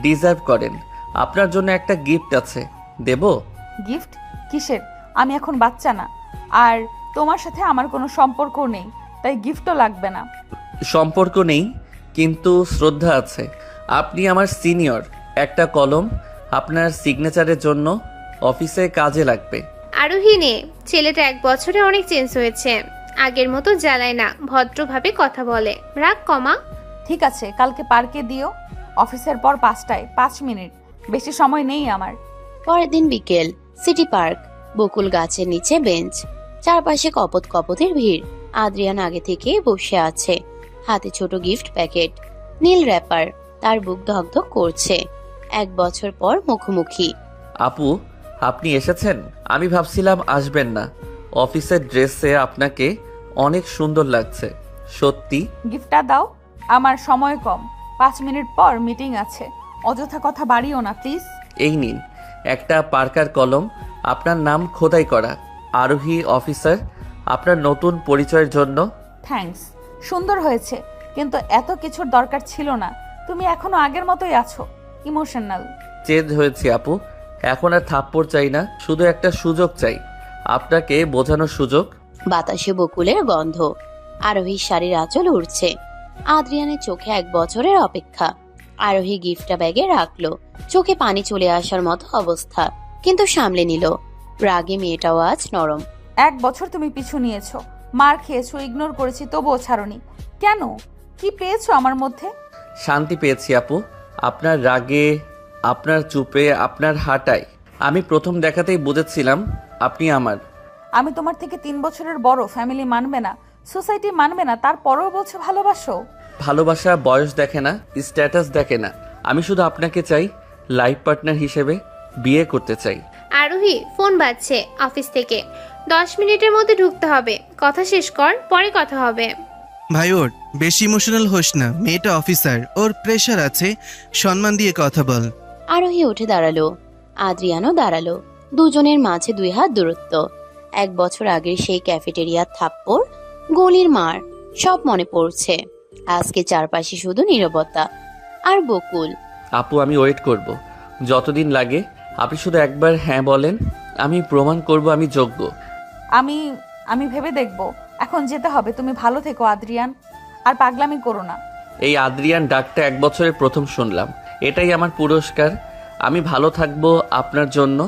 Speaker 1: ডিজার্ভ করেন। আপনার জন্য একটা গিফট আছে, দেব?
Speaker 2: গিফট? কিসের? আমি এখন বাচ্চা না, আর তোমার সাথে আমার কোনো সম্পর্কও নেই, তাই গিফটও লাগবে না।
Speaker 1: সম্পর্ক নেই, কিন্তু শ্রদ্ধা আছে। আপনি আমার সিনিয়র। একটা কলম আপনার সিগনেচারের জন্য অফিসে কাজে লাগবে।
Speaker 3: আরোহী নে, ছেলেটা 1 বছরে অনেক চেঞ্জ হয়েছে। আগের মতো জ্বালায় না, ভদ্রভাবে কথা বলে। রাগ কমা।
Speaker 2: ঠিক আছে, কালকে পার্কে দিও। অফিসের পর 5টায়, 5 মিনিট, বেশি সময় নেই আমার।
Speaker 4: পরের দিন বিকেল, সিটি পার্ক, বকুল গাছের নিচে বেঞ্চ, চারপাশে কপোতের ভিড়। আদ্রিয়ান আগে থেকে বসে আছে, হাতে ছোট গিফট প্যাকেট, নীল র্যাপার। তার বুক ধকধক করছে। 1 বছর পর মুখোমুখি।
Speaker 1: আপু, আপনি এসেছেন? আমি ভাবছিলাম আসবেন না। অফিসের ড্রেসে আপনাকে অনেক সুন্দর লাগছে। সত্যি?
Speaker 2: গিফটটা দাও, আমার সময় কম, 5 মিনিট পর মিটিং আছে। অযথা কথা বাড়িও না প্লিজ।
Speaker 1: এই নিন একটা পার্কার কলম, আপনার নাম খোদাই করা, আরোহী অফিসার। আপনার নতুন পরিচয়ের জন্য।
Speaker 2: থ্যাঙ্কস, সুন্দর হয়েছে, কিন্তু এত কিছুর দরকার ছিল না। তুমি এখনো আগের মতোই আছো, ইমোশনাল।
Speaker 1: চেঞ্জ হয়েছে আপু, এখন আর থাপ্পড় চাই না, শুধু একটা সুযোগ চাই, আপনাকে বোঝানোর সুযোগ।
Speaker 4: বাতাসে বকুলের গন্ধ, আরোহীর শাড়ির আঁচল উড়ছে। আদ্রিয়ানের চোখে 1 বছরের অপেক্ষা। আরোহী গিফটটা ব্যাগে রাখলো, চোখে পানি চলে আসার মতো অবস্থা, কিন্তু সামলে নিল। রাগে মেয়েটাও আজ নরম।
Speaker 2: 1 বছর তুমি পিছু নিয়েছো, মার খেয়েছো, ইগনোর করেছি, তবুও ছাড়োনি কেন? কি পেয়েছো আমার মধ্যে?
Speaker 1: শান্তি পেয়েছি আপু, আপনার রাগে, আপনার চুপে, আপনার হাঁটায়। আমি প্রথম দেখাতেই বুঝেছিলাম আপনি আমার।
Speaker 2: আমি তোমার থেকে 3 বছরের বড়, ফ্যামিলি মানবে না, সোসাইটি মানবে না, তারপরেও বলছো ভালোবাসো।
Speaker 1: ভালোবাসা বয়স দেখে না, স্ট্যাটাস দেখে না। আমি শুধু আপনাকে চাই লাইফ পার্টনার হিসেবে, বিয়ে করতে চাই।
Speaker 3: আরোহী, ফোন বাজছে অফিস থেকে। 10 মিনিটের মধ্যে ঢুকতে হবে। কথা শেষ কর, পরে কথা হবে।
Speaker 5: ভাই ওর বেশি ইমোশনাল হোস না, মেয়েটা অফিসার, ওর প্রেশার আছে, সম্মান দিয়ে কথা বল।
Speaker 4: আরোহী উঠে দাঁড়ালো, আদ্রিয়ানও দাঁড়ালো। দুজনের মাঝে 2 হাত দূরত্ব। 1 বছর আগের সেই ক্যাফেটেরিয়ার থাপ্পড়, গলির মার, সব মনে পড়ছে। আজকে চারপাশে শুধু নীরবতা আর বকুল।
Speaker 1: আপু আমি ওয়েট করব, যতদিন লাগে। আপনি শুধু একবার হ্যাঁ বলেন, আমি প্রমাণ করব আমি যোগ্য।
Speaker 2: আমি আমি ভেবে দেখব। এখন যেতে হবে। তুমি ভালো থেকো আদ্রিয়ান, আর পাগলামি করো না।
Speaker 1: এই আদ্রিয়ান ডাকটা 1 বছরে প্রথম শুনলাম। এটাই আমার পুরস্কার। আমি ভালো থাকবো আপনার জন্য।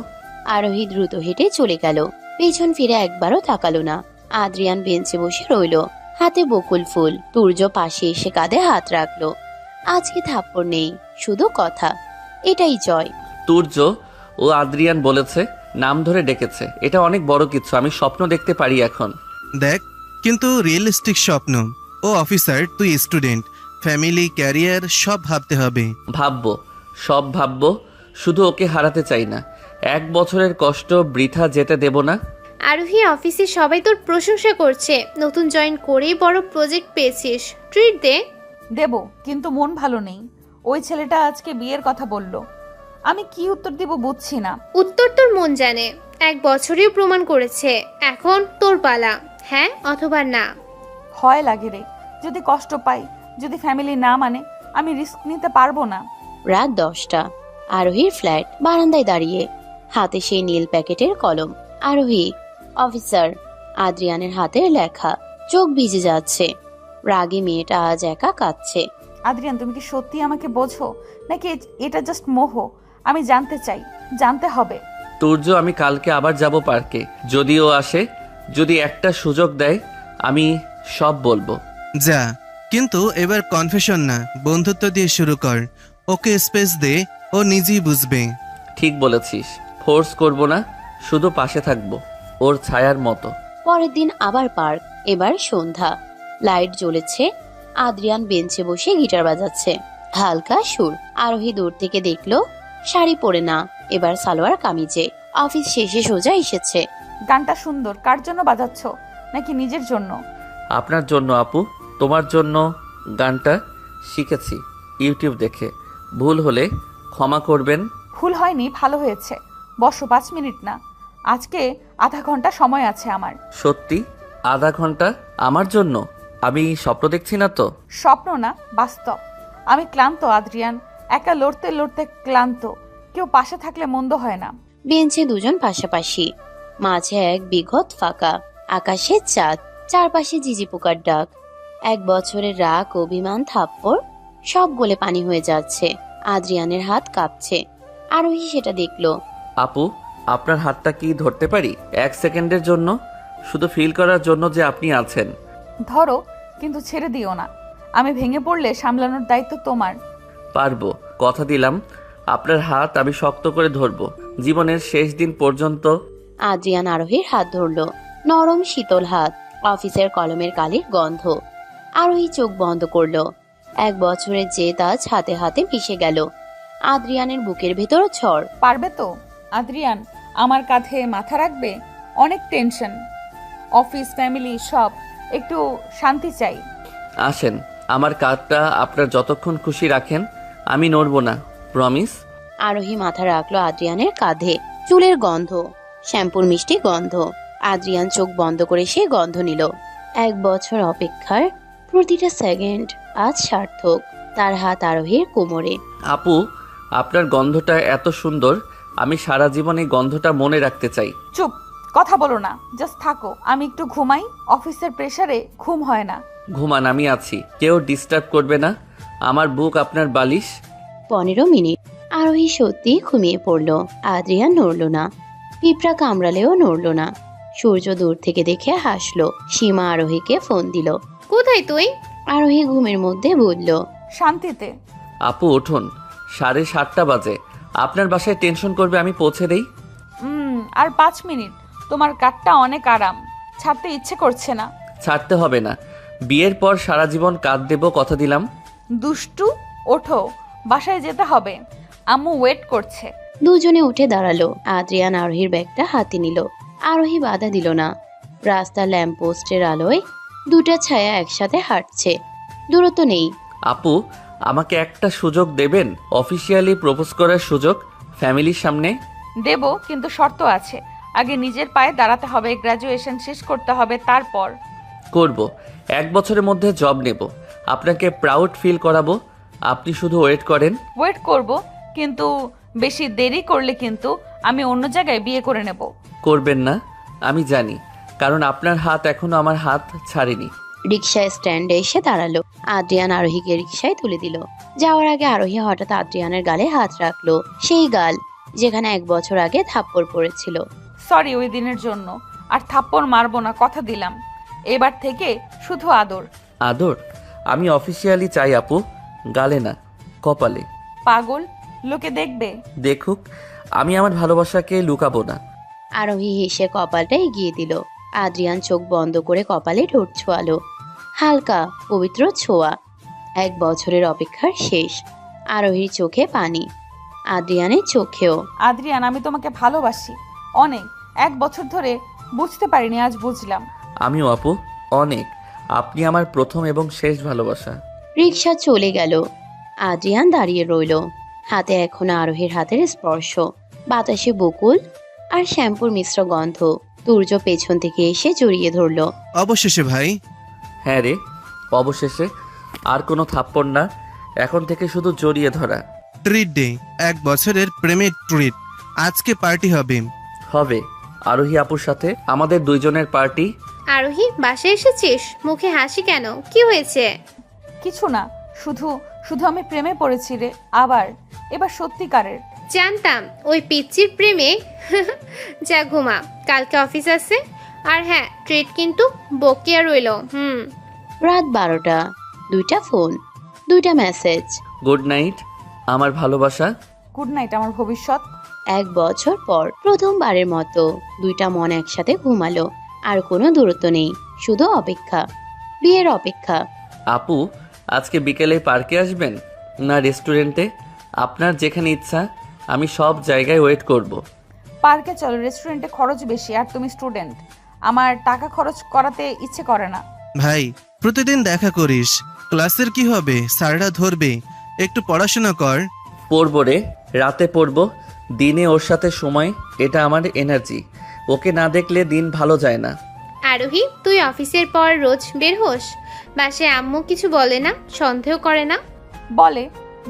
Speaker 4: আরোহী দ্রুত হেঁটে চলে গেল, পেছন ফিরে একবারও তাকালো না। আদ্রিয়ান বেঞ্চে বসে রইল, হাতে বকুল ফুল। তুর্য পাশে এসে কাঁধে হাত রাখলো। আজকে থাপ্পড় নেই, শুধু কথা। এটাই জয়।
Speaker 1: তুর্য ও আদ্রিয়ান বলেছে, নাম ধরে ডেকেছে। এটা অনেক বড় কিছু। আমি স্বপ্ন দেখতে পারি এখন।
Speaker 5: দেখ, কিন্তু রিয়েলিস্টিক স্বপ্ন। ও অফিসার, তুই স্টুডেন্ট, ফ্যামিলি, ক্যারিয়ার সব ভাবতে হবে।
Speaker 1: ভাববো, সব ভাববো, শুধু ওকে হারাতে চাই না। 1 বছরের কষ্ট বৃথা যেতে দেব না।
Speaker 3: আরোহী, অফিসে সবাই তোর প্রশংসা করছে। নতুন জয়েন করেই বড় প্রজেক্ট পেয়েছিস, ট্রিট দে।
Speaker 2: দেব, কিন্তু মন ভালো নেই। ওই ছেলেটা আজকে বিয়ের কথা বলল। আমি কি উত্তর দিব বুঝছি না।
Speaker 3: উত্তর তোর মন জানে। 1 বছরেও প্রমাণ করেছে। এখন তোর পালা, হ্যাঁ অথবা না।
Speaker 2: ভয় লাগে রে, যদি কষ্ট পাই, যদি ফ্যামিলি না মানে, আমি রিস্ক নিতে পারবো না।
Speaker 4: রাত 10টা। আরোহীর ফ্ল্যাট, বারান্দায় দাঁড়িয়ে, হাতে সেই নীল প্যাকেটের কলম। আরোহী, অফিসার। আদ্রিয়ানের হাতের লেখা, চোখ ভিজে যাচ্ছে। রাগে মেয়েটা আজ একা কাঁদছে।
Speaker 2: আদ্রিয়ান, তুমি কি সত্যি আমাকে বোঝো, নাকি এটা জাস্ট মোহ? আমি জানতে চাই, জানতে হবে।
Speaker 1: তুর্য, আমি কালকে আবার যাব পার্কে। যদি ও আসে, যদি একটা সুযোগ দেয়, আমি সব বলবো।
Speaker 5: যা, কিন্তু এবার কনফেশন না, বন্ধুত্ব দিয়ে শুরু কর। ওকে স্পেস দে, ও নিজেই বুঝবে।
Speaker 1: ঠিক বলেছিস, ফোর্স করব না, শুধু পাশে থাকবো, ওর ছায়ার মতো।
Speaker 4: পরের দিন আবার পার্ক, এবার সন্ধ্যা। লাইট জ্বলেছে। আদ্রিয়ান বেঞ্চে বসে গিটার বাজাচ্ছে, হালকা সুর। আরোহী দূর থেকে দেখলো, শাড়ি পরে না, এবার সালোয়ার কামিজে। অফিস শেষে সোজা এসেছে।
Speaker 2: গানটা সুন্দর। কার জন্য বাজাচ্ছ, নাকি নিজের জন্য?
Speaker 1: আপনার জন্য আপু, তোমার জন্য। গানটা শিখেছি ইউটিউব দেখে। ভুল হলে ক্ষমা করবেন।
Speaker 2: ভুল হয়নি, ভালো হয়েছে। বসো, 5 মিনিট না, আজকে আধা ঘন্টা সময় আছে আমার।
Speaker 1: সত্যি? আধা ঘন্টা আমার জন্য? আমি স্বপ্ন দেখছি না তো?
Speaker 2: স্বপ্ন না, বাস্তব। আমি ক্লান্ত আদ্রিয়ান, একা লড়তে লড়তে ক্লান্ত। কেউ পাশে থাকলে মন্দ হয় না।
Speaker 4: বেঞ্চে দুজন পাশাপাশি, মাঝে এক বিঘত ফাঁকা। আকাশে চাঁদ, চারপাশে জিজি পোকার ডাক। 1 বছরের রাগ, অভিমান, থাপ্পড় সব গলে পানি হয়ে যাচ্ছে। আদ্রিয়ানের হাত কাঁপছে। আরোহী সেটা দেখলো।
Speaker 1: আপু, আপনার হাতটা কি ধরতে পারি 1 সেকেন্ডের জন্য? শুধু ফিল করার জন্য যে আপনি আছেন।
Speaker 2: ধরো, কিন্তু ছেড়ে দিও না। আমি ভেঙে পড়লে সামলানোর দায়িত্ব তোমার।
Speaker 1: পারবো, কথা দিলাম। আপনার হাত আমি শক্ত করে ধরবো, জীবনের শেষ দিন পর্যন্ত।
Speaker 4: আদ্রিয়ান আরোহীর হাত ধরলো, নরম শীতল হাত, অফিসের কলমের কালির গন্ধ। আরোহী চোখ বন্ধ করলো। 1 বছরের জেদ আজ হাতে হাতে মিশে গেল। আদ্রিয়ানের বুকের ভেতর ঝড়।
Speaker 2: পারবে তো আদ্রিয়ান? আমার কাঁধে মাথা রাখবে? অনেক টেনশন, অফিস, ফ্যামিলি সব। একটু শান্তি চাই।
Speaker 1: আসেন, আমার কাঁধটা আপনার যতক্ষণ খুশি রাখেন, আমি নড়বো না, প্রমিস।
Speaker 4: আরোহী মাথা রাখলো আদ্রিয়ানের কাঁধে। চুলের গন্ধ, শ্যাম্পুর মিষ্টি গন্ধ। আদ্রিয়ান চোখ বন্ধ করে সে গন্ধ নিল। 1 বছর অপেক্ষার প্রতিটা সেকেন্ড আজ সার্থক। তার হাত আরোহীর কোমরে।
Speaker 1: আপু, আপনার গন্ধটা এত সুন্দর, আমি সারা জীবন এই গন্ধটা মনে রাখতে চাই।
Speaker 2: চুপ, কথা বলো না, জাস্ট থাকো। আমি একটু ঘুমাই, অফিসের প্রেসারে ঘুম হয় না।
Speaker 1: ঘুমান, আমি আছি, কেউ ডিস্টার্ব করবে না। আমার বুক আপনার বালিশ।
Speaker 4: 15 মিনিট। আরোহী সত্যি ঘুমিয়ে পড়ল। আদ্রিয়ান নড়ল না, পিঁপড়া কামড়ালেও নড়ল না। সূর্য দূর থেকে দেখে হাসলো। সীমা আরোহীকে ফোন দিল।
Speaker 3: কোথায় তুই?
Speaker 4: আরোহী ঘুমের মধ্যে বলল,
Speaker 2: শান্তিতে।
Speaker 1: আপু উঠুন, 7:30 বাজে। আপনার বাসায় টেনশন করবে আমি পৌঁছে দেই।
Speaker 2: আর 5 মিনিট। তোমার কাঠটা অনেক আরাম, ছাড়তে ইচ্ছে করছে না।
Speaker 1: ছাড়তে হবে না, বিয়ের পর সারা জীবন কাঁদ দেব, কথা দিলাম।
Speaker 2: দুষ্টু, ওঠো, বাসায় যেতে হবে, আম্মু ওয়েট করছে।
Speaker 4: দুজনে উঠে দাঁড়ালো। আদ্রিয়ান আরোহীর ব্যাগটা হাতে নিল। আরোহী বাধা দিল না। রাস্তার ল্যাম্পপোস্টের আলোয় দুটা ছায়া একসাথে হাঁটছে, দূরত্ব নেই।
Speaker 1: আপু, আমাকে একটা সুযোগ দেবেন? অফিসিয়ালি প্রপোজ করার সুযোগ, ফ্যামিলির সামনে।
Speaker 2: দেব, কিন্তু শর্ত আছে। আগে নিজের পায়ে দাঁড়াতে হবে, গ্র্যাজুয়েশন শেষ করতে হবে, তারপর।
Speaker 1: করব, 1 বছরের মধ্যে জব নেব, আপনাকে প্রাউড ফিল করাবো। আপনি শুধু ওয়েট করেন।
Speaker 2: ওয়েট করব, কিন্তু বেশি দেরি করলে কিন্তু আমি অন্য জায়গায় বিয়ে করে নেব।
Speaker 1: করবেন না, আমি জানি, কারণ আপনার হাত এখনো আমার হাত ছাড়েনি।
Speaker 4: রিকশা স্ট্যান্ডে এসে দাঁড়ালো। আদ্রিয়ান আরোহীকে রিকশায় তুলে দিল। যাওয়ার আগে আরোহী হঠাৎ আদ্রিয়ানের গালে হাত রাখলো, সেই গাল যেখানে 1 বছর আগে থাপ্পড় পড়েছিল।
Speaker 2: সরি ওই দিনের জন্য, আর থাপ্পড় মারবো না, কথা দিলাম। এবার থেকে শুধু আদর।
Speaker 1: আদর? আমি অফিসিয়ালি চাই আপু, গালে না, কপালে।
Speaker 2: পাগল, লোকে দেখবে।
Speaker 1: দেখুক, আমি আমার ভালোবাসাকে লুকাবো না।
Speaker 4: আরোহী হেসে কপালটা এগিয়ে দিল। আদ্রিয়ান চোখ বন্ধ করে কপালে ঠোঁট ছোঁয়ালো। হালকা পবিত্র ছোঁয়া। 1 বছরের অপেক্ষার শেষ। আরোহীর চোখে পানি, আদ্রিয়ানের চোখেও।
Speaker 2: আদ্রিয়ান, আমি তোমাকে ভালোবাসি অনেক। 1 বছর ধরে বুঝতে পারিনি, আজ বুঝলাম।
Speaker 1: আমিও আপু, অনেক। আপনি আমার প্রথম এবং শেষ ভালোবাসা।
Speaker 4: রিকশা চলে গেল। আদ্রিয়ান দাঁড়িয়ে রইল। হাতে এখনো আরোহীর হাতের স্পর্শ, বাতাসে বকুল আর শ্যাম্পুর মিশ্র গন্ধ। তুর্য পেছন থেকে এসে জড়িয়ে ধরল।
Speaker 5: অবশেষে ভাই।
Speaker 1: হ্যাঁ রে, অবশেষে। আর কোনো থাপ্পড় না, এখন থেকে শুধু জড়িয়ে ধরা।
Speaker 5: ট্রিট ডে, 1 বছরের প্রেমের ট্রিট। আজকে পার্টি হবে।
Speaker 1: হবে, আরোহী আপুর সাথে আমাদের দুইজনের পার্টি।
Speaker 3: আরোহী, বাসায় এসেছিস? মুখে হাসি কেন? কি হয়েছে?
Speaker 2: কিছু না, শুধু শুধু আমি প্রেমে পড়েছি রে, আবার এবার সত্যিকারের।
Speaker 3: জানতাম ওই পিচ্চির প্রেমে। যা ঘুমা, কালকে অফিস আছে। আর হ্যাঁ, ট্রিট কিন্তু বকিয়া রইল।
Speaker 4: রাত 12টা। 2টা ফোন, 2টা মেসেজ।
Speaker 1: গুড নাইট আমার ভালোবাসা।
Speaker 2: গুড নাইট আমার ভবিষ্যৎ।
Speaker 4: 1 বছর পর প্রথমবারের মতো 2টা মন একসাথে ঘুমালো। আর কোনো দূরত্ব নেই, শুধু অপেক্ষা, বিয়ের অপেক্ষা।
Speaker 1: আপু, আজকে বিকেলে পার্কে আসবেন না রেস্টুরেন্টে? আপনার যেখানে ইচ্ছা, আমি সব জায়গায় ওয়েট করব।
Speaker 2: পার্কে চলো, রেস্টুরেন্টে খরচ বেশি, আর তুমি স্টুডেন্ট, আমার টাকা খরচ করাতে ইচ্ছে করে না।
Speaker 5: ভাই, প্রতিদিন দেখা করিস, ক্লাসের কি হবে? স্যাররা ধরবে, একটু পড়াশোনা কর।
Speaker 1: পড়বো রে, রাতে পড়বো, দিনে ওর সাথে সময়, এটা আমার এনার্জি। ওকে না দেখলে দিন ভালো যায় না।
Speaker 3: আরোহী, তুই অফিসের পর রোজ বের হোস? বাসায় আম্মু কিছু বলে না? সন্দেহ করে না?
Speaker 2: বলে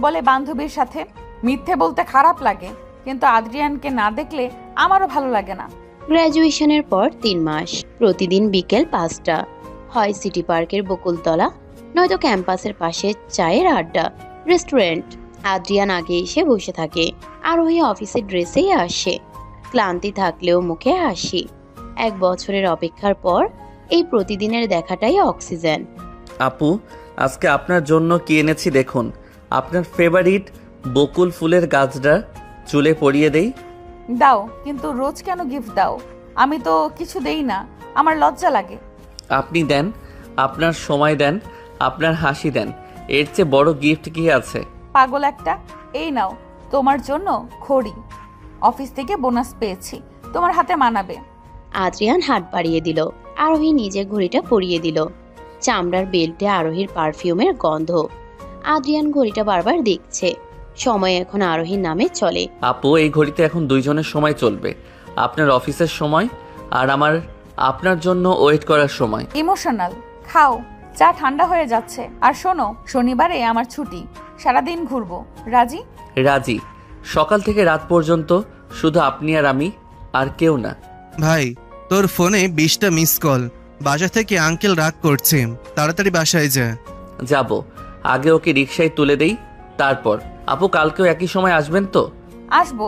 Speaker 2: বলে বান্ধবীর সাথে। মিথ্যে বলতে খারাপ লাগে, কিন্তু আদ্রিয়ানকে না দেখলে আমারও ভালো লাগে না।
Speaker 4: গ্র্যাজুয়েশনের পর 3 মাস, প্রতিদিন বিকেল 5টা, হয় সিটি পার্কের বকুলতলা, নয়তো ক্যাম্পাসের পাশে চায়ের আড্ডা, রেস্টুরেন্ট। আদ্রিয়ান আগে এসে বসে থাকে। আরোহী অফিসের ড্রেসেই আসে, ক্লান্তি থাকলেও মুখে হাসি। 1 বছরের অপেক্ষার পর এই প্রতিদিনের দেখাটাই অক্সিজেন।
Speaker 1: আপু, আজকে আপনার জন্য কি এনেছি দেখুন। আপনার ফেভারিট বকুল ফুলের গাছটা চুলে পরিয়ে দেই।
Speaker 2: দাও, কিন্তু রোজ কেন গিফট দাও? আমি তো কিছু দেই না, আমার লজ্জা লাগে।
Speaker 1: আপনি দেন, আপনার সময় দেন, আপনার হাসি দেন, এর চেয়ে বড় গিফট কি আছে?
Speaker 2: পাগল একটা। এই নাও, তোমার জন্য ঘড়ি, অফিস থেকে বোনাস পেয়েছি, তোমার হাতে মানাবে।
Speaker 4: আদ্রিয়ান হাত বাড়িয়ে দিল। আরোহী নিজে ঘড়িটা পরিয়ে দিল। চামড়ার বেল্টে আরোহীর পারফিউমের গন্ধ। আদ্রিয়ান ঘড়িটা বারবার দেখছে। সময় এখন আরোহীর নামে চলে।
Speaker 1: আপু, এই ঘড়িতে এখন দুইজনের সময় চলবে। আপনার অফিসের সময় আর আমার আপনার জন্য ওয়েট করার সময়।
Speaker 2: ইমোশনাল। খাও, চা ঠান্ডা হয়ে যাচ্ছে। আর শোনো, শনিবারে আমার ছুটি, সারাদিন ঘুরবো। রাজি?
Speaker 1: রাজি। সকাল থেকে রাত পর্যন্ত শুধু আপনি আর আমি, আর কেউ না।
Speaker 5: ভাই, তোর ফোনে 20টা মিস কল। বাসা থেকে আঙ্কেল রাগ করছে, তাড়াতাড়ি বাসায় যা।
Speaker 1: যাব, আগে ওকে রিকশায় তুলে দেই, তারপর। আপু, কালকেও একই সময় আসবেন তো?
Speaker 2: আসবো,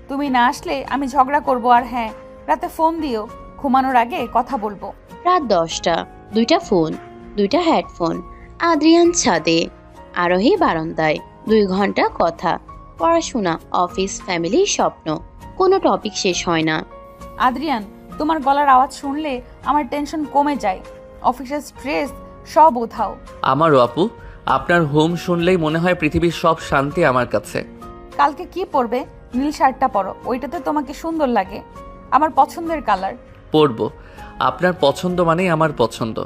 Speaker 2: তুমি না আসলে আমি ঝগড়া করব। আর হ্যাঁ, রাতে ফোন দিও, ঘুমানোর আগে কথা বলবো।
Speaker 4: রাত 10টা। 2টা ফোন, 2টা হেডফোন। আদ্রিয়ান ছাদে, আরোহী বারান্দায়। 2 ঘন্টা কথা, পড়াশোনা, অফিস, ফ্যামিলি, স্বপ্ন। কোনো টপিক শেষ হয় না।
Speaker 2: আদ্রিয়ান, তোমার গলার আওয়াজ শুনলে আমার টেনশন কমে যায়, অফিসের স্ট্রেস সব উঠাও।
Speaker 1: আমারও আপু, আপনার হোম শুনলেই মনে হয় পৃথিবীর সব শান্তি আমার কাছে।
Speaker 2: কালকে কি পরবে? নীল শার্টটা পরো, ওইটাতে তোমাকে সুন্দর লাগে, আমার পছন্দের কালার।
Speaker 1: পরবো, আপনার পছন্দ মানেই আমার পছন্দ।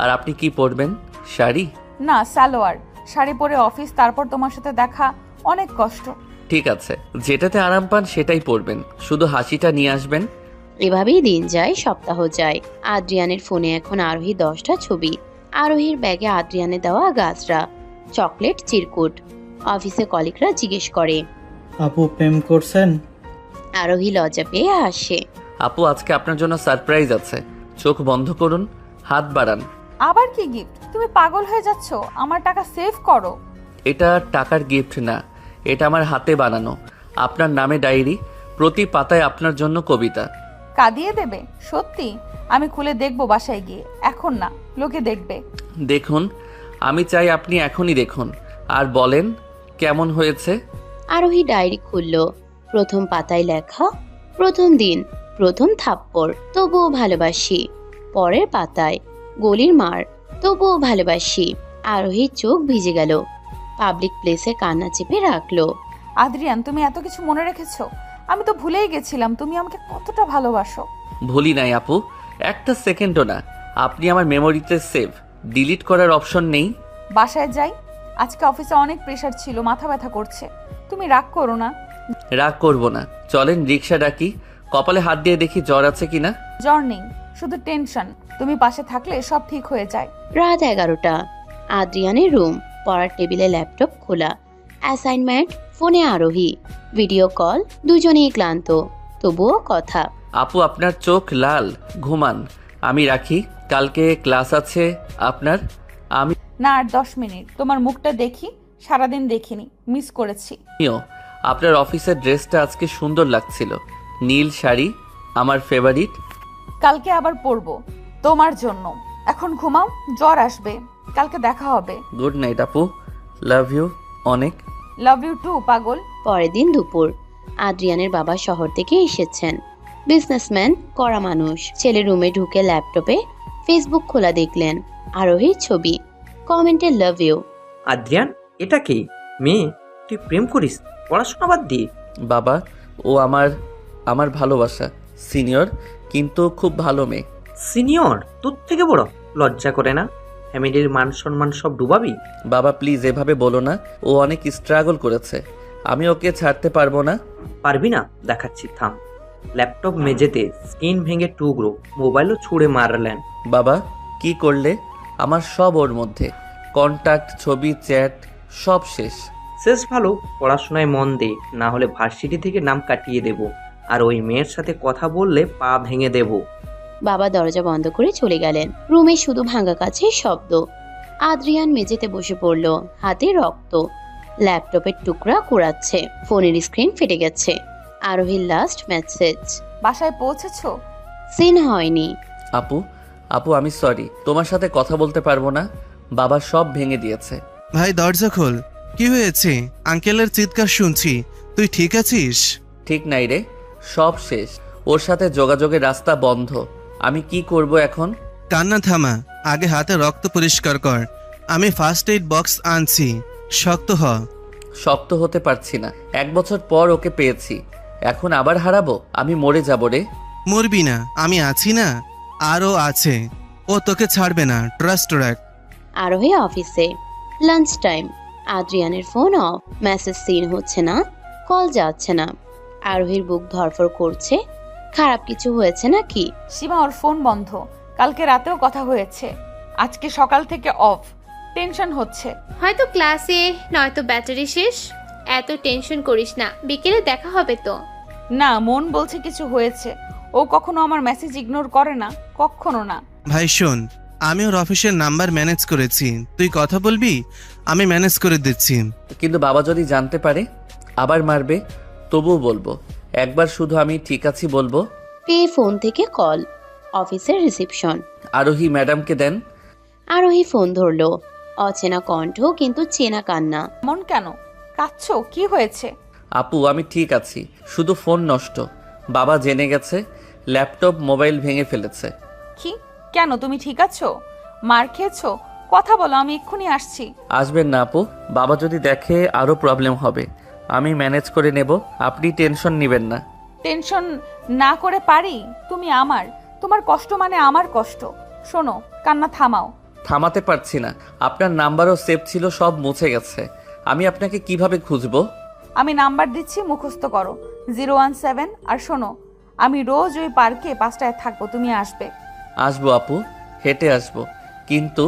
Speaker 1: আর আপনি কি পরবেন? শাড়ি?
Speaker 2: না, সালোয়ার। শাড়ি পরে অফিস, তারপর তোমার সাথে দেখা, অনেক কষ্ট।
Speaker 1: ঠিক আছে, যেটাতে আরাম পান সেটাই পরবেন, শুধু হাসিটা নিয়ে আসবেন।
Speaker 4: এভাবেই দিন যায়, সপ্তাহ যায়। আদ্রিয়ানের ফোনে এখন আরোহী 10টা ছবি। আরোহীর ব্যাগে আদ্রিয়ানে দেওয়া গাছরা, চকলেট, চিরকুট। অফিসে কলিগরা জিজ্ঞেস করে।
Speaker 7: আপু প্রেম করছেন?
Speaker 4: আরোহী লজ্জা পেয়ে হাসে।
Speaker 1: আপু, আজকে আপনার জন্য সারপ্রাইজ আছে। চোখ বন্ধ করুন, হাত বাড়ান।
Speaker 2: আবার কি গিফট? তুমি পাগল হয়ে যাচ্ছ, আমার টাকা সেভ করো।
Speaker 1: এটা টাকার গিফট না, এটা আমার হাতে বানানো আপনার নামে ডায়েরি, প্রতি পাতায় আপনার জন্য কবিতা।
Speaker 2: কাঁদিয়ে দেবে? সত্যি? আমি খুলে দেখবো বাসায় গিয়ে, এখন না, লোকে দেখবে।
Speaker 1: দেখুন, আমি চাই আপনি এখনই দেখুন আর বলেন কেমন হয়েছে।
Speaker 4: আরোহী ডায়েরি খুলল। প্রথম পাতায় লেখা, প্রথম দিন, প্রথম থাপ্পড়, তবুও ভালোবাসি। পরের পাতায়, গলির মার, তবুও ভালোবাসি। আরোহীর চোখ ভিজে গেল। পাবলিক প্লেসে কান্না চেপে রাখলো।
Speaker 2: আদ্রিয়ান, তুমি এত কিছু মনে রেখেছো? আমি তো ভুলেই গেছিলাম তুমি আমাকে কতটা ভালোবাসো।
Speaker 1: ভুলি নাই আপু, একটা সেকেন্ডও না। আপনি আমার মেমোরিতে সেভ, ডিলিট করার অপশন নেই।
Speaker 2: বাসায় যাই, আজকে অফিসে অনেক প্রেশার ছিল, মাথা ব্যথা করছে। তুমি রাগ করো না।
Speaker 1: রাগ করব না, চলেন রিক্সা ডাকি, কপালে হাত দিয়ে দেখি জ্বর আছে কিনা।
Speaker 2: জ্বর নেই, শুধু টেনশন। তুমি পাশে থাকলে সব ঠিক হয়ে যায়।
Speaker 4: রাত 11টা। আদ্রিয়ানের রুম, পড়ার টেবিলে ল্যাপটপ খোলা, অ্যাসাইনমেন্ট, ফোনে আরোহী, ভিডিও কল, দুজনেই ক্লান্ত, তবুও কথা।
Speaker 1: আপু, আপনার চোখ লাল, ঘুমান, আমি রাখি, কালকে ক্লাস আছে আপনার।
Speaker 2: না, আর 10 মিনিট। তোমার মুখটা দেখি, সারাদিন দেখিনি, মিস করেছি।
Speaker 1: আমিও। আপনার অফিসের ড্রেসটা আজকে সুন্দর লাগছিল, নীল শাড়ি, আমার ফেভারিট।
Speaker 2: কালকে আবার পরবো তোমার জন্য। এখন ঘুমাও, জ্বর আসবে, কালকে দেখা হবে।
Speaker 1: গুড নাইট আপু, লাভ ইউ অনেক।
Speaker 2: লাভ ইউ টু, পাগল।
Speaker 4: পরের দিন দুপুর। আদ্রিয়ানের বাবা শহর থেকে এসেছেন। বিজনেসম্যান, কড়া মানুষ। ছেলে রুমে ঢুকে ল্যাপটপে ফেসবুক খোলা দেখলেন। আরোহীর ছবি, কমেন্টে লাভ ইউ।
Speaker 8: আদ্রিয়ান, এটা কি মেয়ে? তুই প্রেম করিস পড়াশোনা বাদ দিয়ে?
Speaker 1: বাবা, ও আমার ভালোবাসা, সিনিয়র, কিন্তু খুব ভালো মেয়ে।
Speaker 8: সিনিয়র? তোর থেকে বড়? লজ্জা করে না? ফ্যামিলির মান সম্মান সব ডুবাবি?
Speaker 1: বাবা প্লিজ এভাবে বলো না, ও অনেক স্ট্রাগল করেছে, আমি ওকে ছাড়তে পারবো না।
Speaker 8: পারবি না? দেখাচ্ছি, থাম। ল্যাপটপ মেঝেতে, স্ক্রিন ভেঙে টুকরো, মোবাইলও ছুঁড়ে মারলেন।
Speaker 1: বাবা কি করলে? আমার সব ওর মধ্যে, কন্টাক্ট, ছবি, চ্যাট, সব শেষ।
Speaker 8: শেষ ভালো, পড়াশোনায় মন দে, না হলে ভার্সিটি থেকে নাম কাটিয়ে দেব। আর ওই মেয়ের সাথে কথা বললে পা ভেঙে দেব।
Speaker 4: বাবা দরজা বন্ধ করে চলে গেলেন। রুমে শুধু ভাঙা কাছের শব্দ। আদ্রিয়ান মেঝেতে বসে পড়ল, হাতে রক্ত, ল্যাপটপের টুকরা কুড়াচ্ছে, ফোনের স্ক্রিন ফেটে গেছে। আরোহীর লাস্ট মেসেজ।
Speaker 2: বাসায় পৌঁছেছো?
Speaker 4: সিন হয়নি।
Speaker 1: আপু আমি সরি, তোমার সাথে কথা বলতে পারবো না, বাবা সব ভেঙে দিয়েছে।
Speaker 5: ভাই দরজা খোল। কি হয়েছে? আঙ্কেলের চিৎকার শুনছি। তুই ঠিক আছিস?
Speaker 1: ঠিক নাই রে, সব শেষ, ওর সাথে যোগাযোগের রাস্তা বন্ধ। আমি কি করব এখন?
Speaker 5: কান্না থামা, আগে হাতে রক্ত পরিষ্কার কর। আমি ফার্স্ট এইড বক্স আনছি, শক্ত হ।
Speaker 1: শক্ত হতে পারছি না, 1 বছর পর ওকে পেয়েছি, এখন আবার হারাবো? আমি মরে যাব রে।
Speaker 5: মরবি না, আমি আছি না, আরও আছে, ও তোকে ছাড়বে না, ট্রাস্ট রাখ।
Speaker 4: আরোহী অফিসে। Lunch time. আদ্রিয়ানের ফোন অফ, মেসেজ সিন হচ্ছে না, কল যাচ্ছে না। আরোহীর বুক ধরফর করছে। খারাপ কিছু হয়েছে নাকি?
Speaker 2: সীমা, ওর ফোন বন্ধ, কালকে রাতেও কথা হয়েছে, আজকে সকাল থেকে অফ, টেনশন হচ্ছে।
Speaker 3: হয়তো ক্লাসে, নয়তো ব্যাটারি শেষ। এত টেনশন করিস না, বিকেলে দেখা হবে তো।
Speaker 2: না, মন বলছে কিছু হয়েছে। ও কখনো আমার মেসেজ ইগনোর করে না, কখনো না।
Speaker 5: ভাই শোন, আমি ওর অফিসের নাম্বার ম্যানেজ করেছি, তুই কথা বলবি, আমি ম্যানেজ করে দিচ্ছি।
Speaker 1: কিন্তু বাবা যদি জানতে পারে, আবার মারবে, তবুও বলবো, একবার শুধু আমি ঠিক আছি বলবো।
Speaker 4: পেয়ে ফোন থেকে কল, অফিসের রিসেপশন।
Speaker 1: আরোহী ম্যাডামকে দেন।
Speaker 4: আরোহী ফোন ধরলো। অচেনা কণ্ঠ, কিন্তু চেনা কান্না।
Speaker 2: মন কেন কাঁদছো? কি হয়েছে?
Speaker 1: আপু আমি ঠিক আছি, শুধু ফোন নষ্ট, বাবা জেনে গেছে, ল্যাপটপ মোবাইল ভেঙে ফেলেছে।
Speaker 2: কি? কেন, তুমি ঠিক আছো? মার খেয়েছো? কথা বলো, আমি এক্ষুনি আসছি।
Speaker 1: আসবেন না আপু, বাবা যদি দেখে আরও প্রবলেম হবে। আমি ম্যানেজ করে নেব, আপনি টেনশন নেবেন না।
Speaker 2: টেনশন না করে পারি? তুমি আমার, তোমার কষ্ট মানে আমার কষ্ট। শোনো, কান্না থামাও।
Speaker 1: থামাতে পারছি না, আপনার নাম্বারও সেভ ছিল, সব মুছে গেছে। আমি আপনাকে কিভাবে খুঁজবো?
Speaker 2: আমি নাম্বার দিচ্ছি, মুখস্থ করো 017। আর শোনো, আমি রোজ ওই পার্কে 5টায় থাকবো, তুমি আসবে।
Speaker 1: আসবো আপু, হেঁটে আসবো, কিন্তু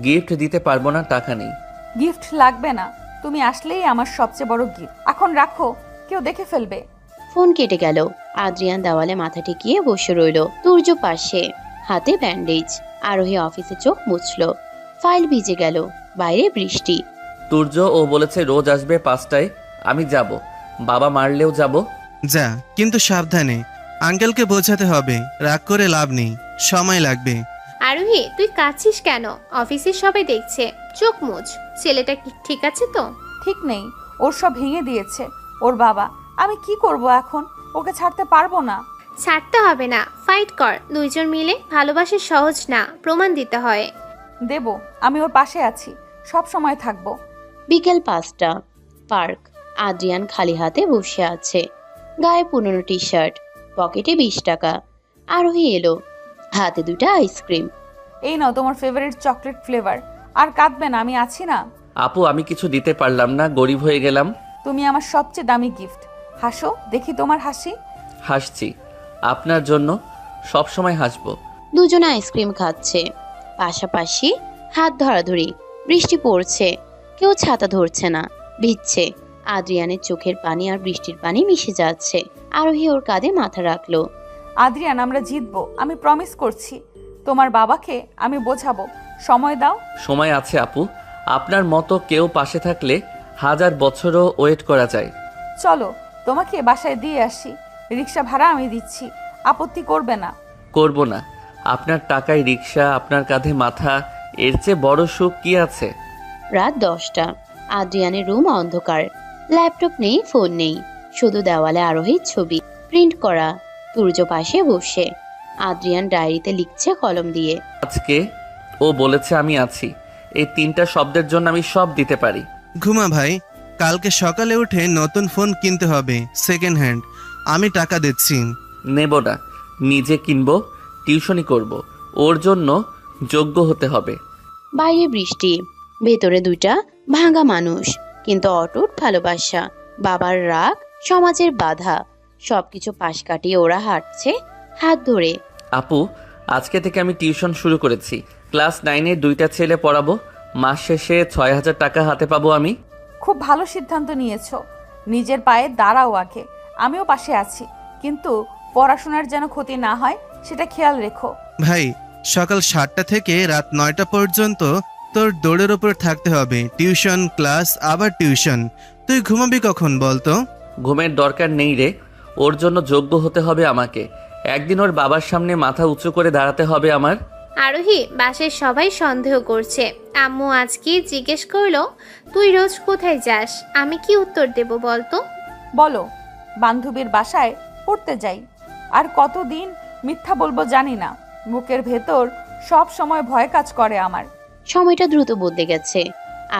Speaker 1: গিফট দিতে পারবো না, টাকা নেই।
Speaker 2: গিফট লাগবে না, তুমি আসলেই আমার সবচেয়ে বড় গিফট। এখন রাখো, কেউ দেখে ফেলবে।
Speaker 4: ফোন কেটে গেল। আদ্রিয়ান দেওয়ালে মাথা ঠেকিয়ে বসে রইল। তুর্য পাশে, হাতে ব্যান্ডেজ। আরোহী অফিসে চোখ মুছল। ফাইল ভিজে গেল। বাইরে বৃষ্টি।
Speaker 1: তুর্য ও বলেছে রোজ আসবে 5টায়, আমি যাব, বাবা মারলেও যাব।
Speaker 5: যা, কিন্তু সাবধানে। আঙ্কেলকে বোঝাতে হবে, রাগ করে লাভ নেই, সময় লাগবে।
Speaker 3: আরোহী, তুই কাঁদছিস কেন? অফিসের সবাই দেখছে, চোখ মুছ। ছেলেটা কি ঠিক আছে তো?
Speaker 2: ঠিক নেই, ওর সব ভেঙে দিয়েছে ওর বাবা। আমি কি করব এখন? ওকে ছাড়তে পারবো না।
Speaker 3: ছাড়তে হবে না, ফাইট কর। দুইজন মিলে ভালোবাসা সহজ না, প্রমাণ দিতে হয়।
Speaker 2: দেব, আমি ওর পাশে আছি, সব সময় থাকবো।
Speaker 4: বিকেল 5টা। পার্ক। আদ্রিয়ান খালি হাতে বসে আছে। গায়ে পুরনো টি শার্ট, পকেটে 20 টাকা। আরোহী এলো, হাতে 2টা আইসক্রিম।
Speaker 2: এই নাও তোমার ফেভারিট চকলেট ফ্লেভার। আর কাঁদবে না, আমি আছি না।
Speaker 1: আপু আমি কিছু দিতে পারলাম না, গরিব হয়ে গেলাম।
Speaker 2: তুমি আমার সবচেয়ে দামি গিফট। হাসো, দেখি তোমার হাসি।
Speaker 1: হাসছি, আপনার জন্য সব সময় হাসবো।
Speaker 4: দুজনে আইসক্রিম খাচ্ছে, পাশাপাশি হাত ধরাধরি। বৃষ্টি পড়ছে, কেউ ছাতা ধরছে না, ভিজছে। আদ্রিয়ানের চোখের পানি আর বৃষ্টির পানি মিশে যাচ্ছে। আরোহী ওর কাঁধে মাথা রাখলো।
Speaker 2: আদ্রিয়ান, আমরা জিতবো, আমি প্রমিস করছি। তোমার বাবাকে আমি বোঝাবো, সময় দাও।
Speaker 1: সময় আছে আপু, আপনার মতো কেউ পাশে থাকলে 1000 বছরও ওয়েট করা যায়।
Speaker 2: চলো, তোমাকে বাসায় দিয়ে আসি, রিক্সা ভাড়া আমি দিচ্ছি, আপত্তি করবে না?
Speaker 1: করব না, আপনার টাকায় রিক্সা, আপনার কাঁধে মাথা, এর চেয়ে বড় সুখ কি আছে?
Speaker 4: রাত 10টা। আদ্রিয়ানের রুম অন্ধকার। ল্যাপটপ নেই, ফোন নেই, শুধু দেওয়ালে আরোহীর ছবি প্রিন্ট করা। তুর্য পাশে বসে। আদ্রিয়ান ডায়েরিতে লিখছে কলম দিয়ে।
Speaker 1: আজকে ও বলেছে আমি আছি, এই 3টা শব্দের জন্য আমি সব দিতে পারি।
Speaker 5: ঘুমা ভাই, কালকে সকালে উঠে নতুন ফোন কিনতে হবে, সেকেন্ড হ্যান্ড। আমি টাকা দিচ্ছি।
Speaker 1: নেব না, নিজে কিনবো, টিউশনি করব, ওর জন্য যোগ্য হতে হবে।
Speaker 4: বাইরে বৃষ্টি, ভেতরে 2টা ভাঙা মানুষ, কিন্তু অটুট ভালোবাসা। বাবার রাগ, সমাজের বাধা, সবকিছু পাশ কাটিয়ে ওরা হাঁটছে হাত ধরে।
Speaker 1: আপু আজকে থেকে আমি টিউশন শুরু করেছি, ক্লাস 9-এর 2টা ছেলে পড়াবো, মাস শেষে 6000 টাকা হাতে পাবো আমি।
Speaker 2: খুব ভালো সিদ্ধান্ত নিয়েছো, নিজের পায়ে দাঁড়াও আগে। আমিও পাশে আছি, কিন্তু পড়াশোনার যেন ক্ষতি না হয় সেটা খেয়াল রেখো।
Speaker 5: ভাই, সকাল 7টা থেকে রাত 9টা পর্যন্ত তোর দৌড়ের ওপর থাকতে হবে। টিউশন, ক্লাস, আবার টিউশন। তুই ঘুমাবি কখন বলতো?
Speaker 1: ঘুমের দরকার নেই রে, ওর জন্য যোগ্য হতে হবে আমাকে। একদিন ওর বাবার সামনে মাথা উঁচু করে দাঁড়াতে হবে আমার।
Speaker 3: আরোহী, বাসায় সবাই সন্দেহ করছে। আম্মু আজকে জিজ্ঞেস করলো তুই রোজ কোথায় যাস। আমি কি উত্তর দেব বলতো?
Speaker 2: বলো, বান্ধবীর বাসায় পড়তে যাই। আর কতদিন মিথ্যা বলবো জানি না, বুকের ভেতর সব সময় ভয় কাজ করে আমার।
Speaker 4: সময়টা দ্রুত বদলে গেছে।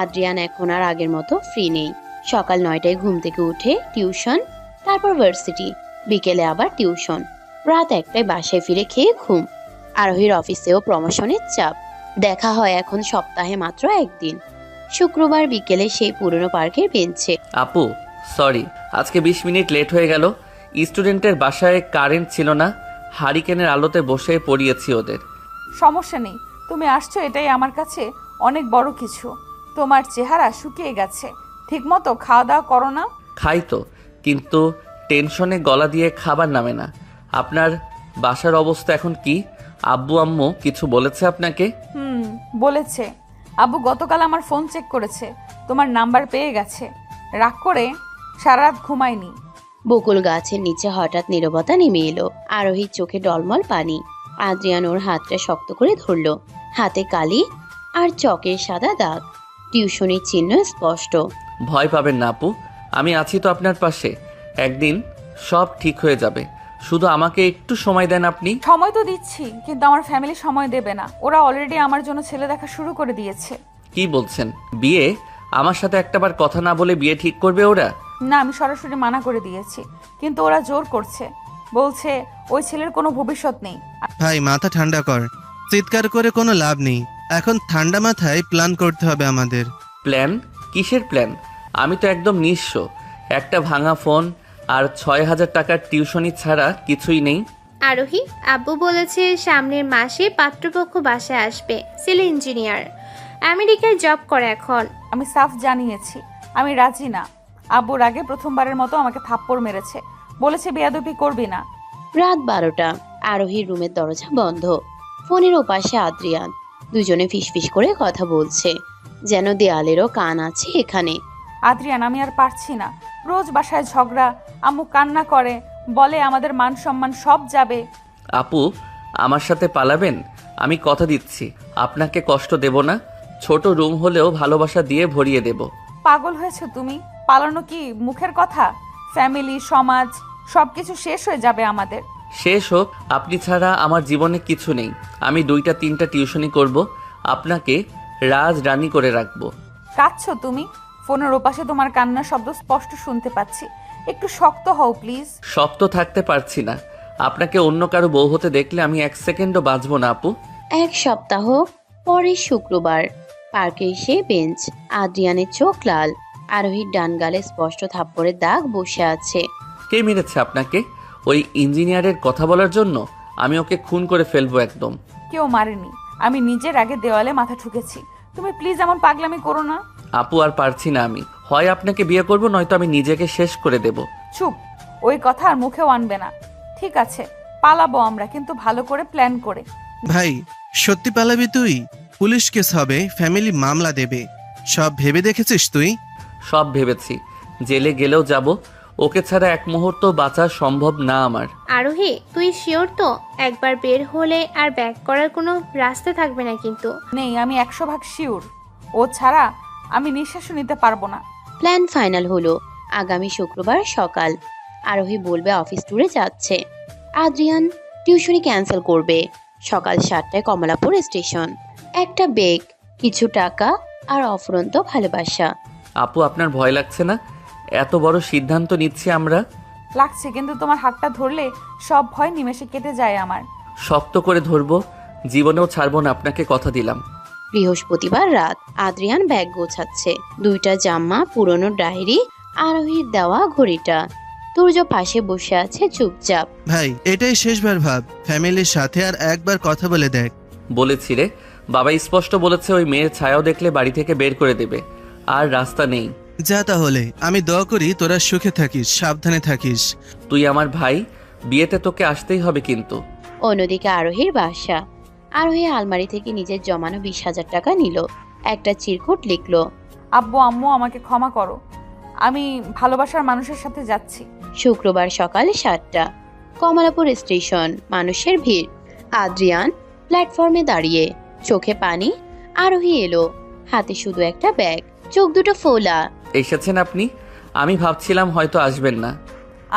Speaker 4: আদ্রিয়ান এখন আর আগের মতো ফ্রি নেই। সকাল 9টায় ঘুম থেকে উঠে টিউশন, তারপর ভার্সিটি, বিকেলে আবার টিউশন, রাত 1টায় বাসায় ফিরে খেয়ে ঘুম। আরোহীর অফিসেও প্রমোশনের চাপ। দেখা হয় এখন সপ্তাহে মাত্র 1 দিন, শুক্রবার বিকেলে সেই পুরনো পার্কের বেঞ্চে।
Speaker 1: আপু সরি, আজকে 20 মিনিট লেট হয়ে গেল। স্টুডেন্টের বাসায় কারেন্ট ছিল না, হারিকেনের আলোতে বসে পড়িয়েছি ওদের।
Speaker 2: সমস্যা নেই, তুমি আসছো এটাই আমার কাছে অনেক বড় কিছু। তোমার চেহারা শুকিয়ে গেছে, ঠিকমতো খাওয়া দাওয়া করো না?
Speaker 1: খাই তো, কিন্তু টেনশনে গলা দিয়ে খাবার নামে না। আপনার বাসার অবস্থা এখন কি? আব্বু আম্মু কিছু বলেছে আপনাকে?
Speaker 2: বলেছে। আব্বু গতকাল আমার ফোন চেক করেছে, তোমার নাম্বার পেয়ে গেছে। রাগ করে সারা রাত ঘুমায়নি।
Speaker 4: বকুল গাছের নিচে হঠাৎ নীরবতা নেমে এলো। আরোহীর চোখে ডলমল পানি। আদ্রিয়ান ওর হাতটা শক্ত করে ধরলো। হাতে কালি আর চকের সাদা দাগ, টিউশনির চিহ্ন স্পষ্ট।
Speaker 1: ভয় পাবেন না আপু, আমি আছি তো আপনার পাশে। একদিন সব ঠিক হয়ে যাবে। শুধু আমাকে একটু সময় দেন আপনি।
Speaker 2: সময় তো দিচ্ছি, কিন্তু আমার ফ্যামিলি সময় দেবে না। ওরা অলরেডি আমার জন্য ছেলে দেখা শুরু করে দিয়েছে।
Speaker 1: কি বলছেন? বিয়ে? আমার সাথে একটাবার কথা না বলে বিয়ে ঠিক করবে ওরা?
Speaker 2: না, আমি সরাসরি মানা করে দিয়েছি, কিন্তু ওরা জোর করছে। বলছে ওই ছেলের কোনো ভবিষ্যৎ নেই।
Speaker 5: ভাই মাথা ঠান্ডা কর, চিৎকার করে কোনো লাভ নেই। এখন ঠান্ডা মাথায় প্ল্যান করতে হবে আমাদের।
Speaker 1: প্ল্যান? কিসের প্ল্যান? আমি তো একদম নিঃস্ব, একটা ভাঙা ফোন আর 6,000 টাকার টিউশনি ছাড়া কিছুই নেই।
Speaker 3: আরোহী, আব্বু বলেছে সামনের মাসে পাত্রপক্ষ বাসায় আসবে। সিভিল ইঞ্জিনিয়ার, আমেরিকায় জব করে এখন।
Speaker 2: আমি সাফ জানিয়েছি আমি রাজি না। আব্বুর আগে প্রথমবারের মতো আমাকে থাপ্পড় মেরেছে, বলেছে বেয়াদবি করবি না।
Speaker 4: রাত 12টা। আরোহীর রুমের দরজা বন্ধ। ফোনের ওপাশে আদ্রিয়ান। দুজনে ফিসফিস করে কথা বলছে, যেন দেয়ালেরও কান আছে এখানে।
Speaker 2: আদ্রিয়ান, আমি আর পারছি না। রোজ বাসায় ঝগড়া, আম্মু কান্না করে, বলে আমাদের মান সম্মান সব যাবে।
Speaker 1: আপু, আমার সাথে পালাবেন? আমি কথা দিচ্ছি আপনাকে কষ্ট দেব না। ছোট রুম হলেও ভালোবাসা দিয়ে ভরিয়ে দেব।
Speaker 2: পাগল হয়েছে তুমি? পালানো কি মুখের কথা? ফ্যামিলি, সমাজ সবকিছু শেষ হয়ে যাবে আমাদের।
Speaker 1: শেষ হোক, আপনি ছাড়া আমার জীবনে কিছু নেই। আমি 2-3টা টিউশনি করব, আপনাকে রাজ রানী করে রাখবো।
Speaker 2: কাঁদছো তুমি? ফোনের ওপাশে তোমার কান্নার শব্দ স্পষ্ট শুনতে পাচ্ছি। একটু শক্ত হও প্লিজ।
Speaker 1: শক্ত থাকতে পারছি না। আপনাকে অন্য কারো বউ হতে দেখলে আমি 1 সেকেন্ডও বাঁচবো না আপু।
Speaker 4: 1 সপ্তাহ পরে শুক্রবার। পার্কে এসে বেঞ্চ। আদ্রিয়ানের চোখ লাল। আরোহীর ডান গালে স্পষ্ট থাপ্পড়ের দাগ বসে আছে।
Speaker 1: কে মেরেছে আপনাকে? ওই ইঞ্জিনিয়ারের কথা বলার জন্য? আমি ওকে খুন করে ফেলবো একদম।
Speaker 2: কেউ মারেনি, আমি নিজের আগে দেওয়ালে মাথা ঠুকেছি। তুমি প্লিজ এমন পাগলামি করো না।
Speaker 1: আপু, আর পারছি না আমি। হয় আপনাকে বিয়ে করব, নয়তো আমি নিজেকে শেষ করে দেব।
Speaker 2: চুপ, ওই কথা আর মুখেও আনবে না। ঠিক আছে, পালাবো আমরা, কিন্তু ভালো করে প্ল্যান করে।
Speaker 5: ভাই সত্যি পালাবি তুই? পুলিশ কেস হবে, ফ্যামিলি মামলা দেবে। সব ভেবে দেখেছিস তুই?
Speaker 1: সব ভেবেছি, জেলে গেলেও যাব। ওকে ছাড়া এক মুহূর্ত বাঁচা সম্ভব না আমার।
Speaker 3: আরোহী, তুই শিওর তো? একবার বের হলে আর ব্যাক করার কোনো রাস্তা থাকবে না কিন্তু।
Speaker 2: নেই, আমি 100% শিওর। ও ছাড়া আমি নিঃশ্বাসও নিতে পারবো না।
Speaker 4: প্ল্যান ফাইনাল হলো। আগামী শুক্রবার সকাল। আরোহী বলবে অফিস ট্যুরে যাচ্ছে। আদ্রিয়ান টিউশনি ক্যান্সেল করবে। সকাল 7টায় কমলাপুর স্টেশন। একটা বেগ, কিছু টাকা আর অফুরন্ত ভালোবাসা।
Speaker 1: আপু, আপনার ভয় লাগছে না? এত বড় সিদ্ধান্ত নিচ্ছি আমরা।
Speaker 2: লাগছে, কিন্তু তোমার হাতটা ধরলে সব ভয় নিমেষে কেটে যায় আমার।
Speaker 1: শক্ত করে ধরবো, জীবনেও ছাড়বো না আপনাকে, কথা দিলাম।
Speaker 4: বৃহস্পতিবার রাত। আদ্রিয়ান ব্যাগ গোছাচ্ছে। 2টা জামা, পুরনো ডায়েরি, আরোহীর দেওয়া ঘড়িটা। তুর্য পাশে বসে আছে চুপচাপ।
Speaker 5: ভাই এটাই শেষবার ভাব, ফ্যামিলির সাথে আর একবার কথা বলে দেখ।
Speaker 1: বলেছি রে, বাবা স্পষ্ট বলেছে ওই মেয়ের ছায়াও দেখলে বাড়ি থেকে বের করে দেবে। আর রাস্তা নেই।
Speaker 5: যা তাহলে, আমি দোয়া করি তোরা সুখে থাকিস, সাবধানে থাকিস।
Speaker 1: তুই আমার ভাই, বিয়েতে তোকে আসতেই হবে কিন্তু।
Speaker 4: অন্যদিকে আরোহীর বাসা। আরোহী আলমারি থেকে নিজের জমানো 20,000 টাকা নিল। একটা চিরকুট লিখলো,
Speaker 2: আব্বু আম্মু আমাকে ক্ষমা করো, আমি ভালোবাসার মানুষের সাথে যাচ্ছি।
Speaker 4: শুক্রবার সকাল 7টা। কমলাপুর স্টেশন। মানুষের ভিড়। আদ্রিয়ান প্ল্যাটফর্মে দাঁড়িয়ে, চোখে পানি। আরোহী এলো, হাতে শুধু একটা ব্যাগ, চোখ দুটো ফোলা।
Speaker 1: এসেছেন আপনি? আমি ভাবছিলাম হয়তো আসবেন না।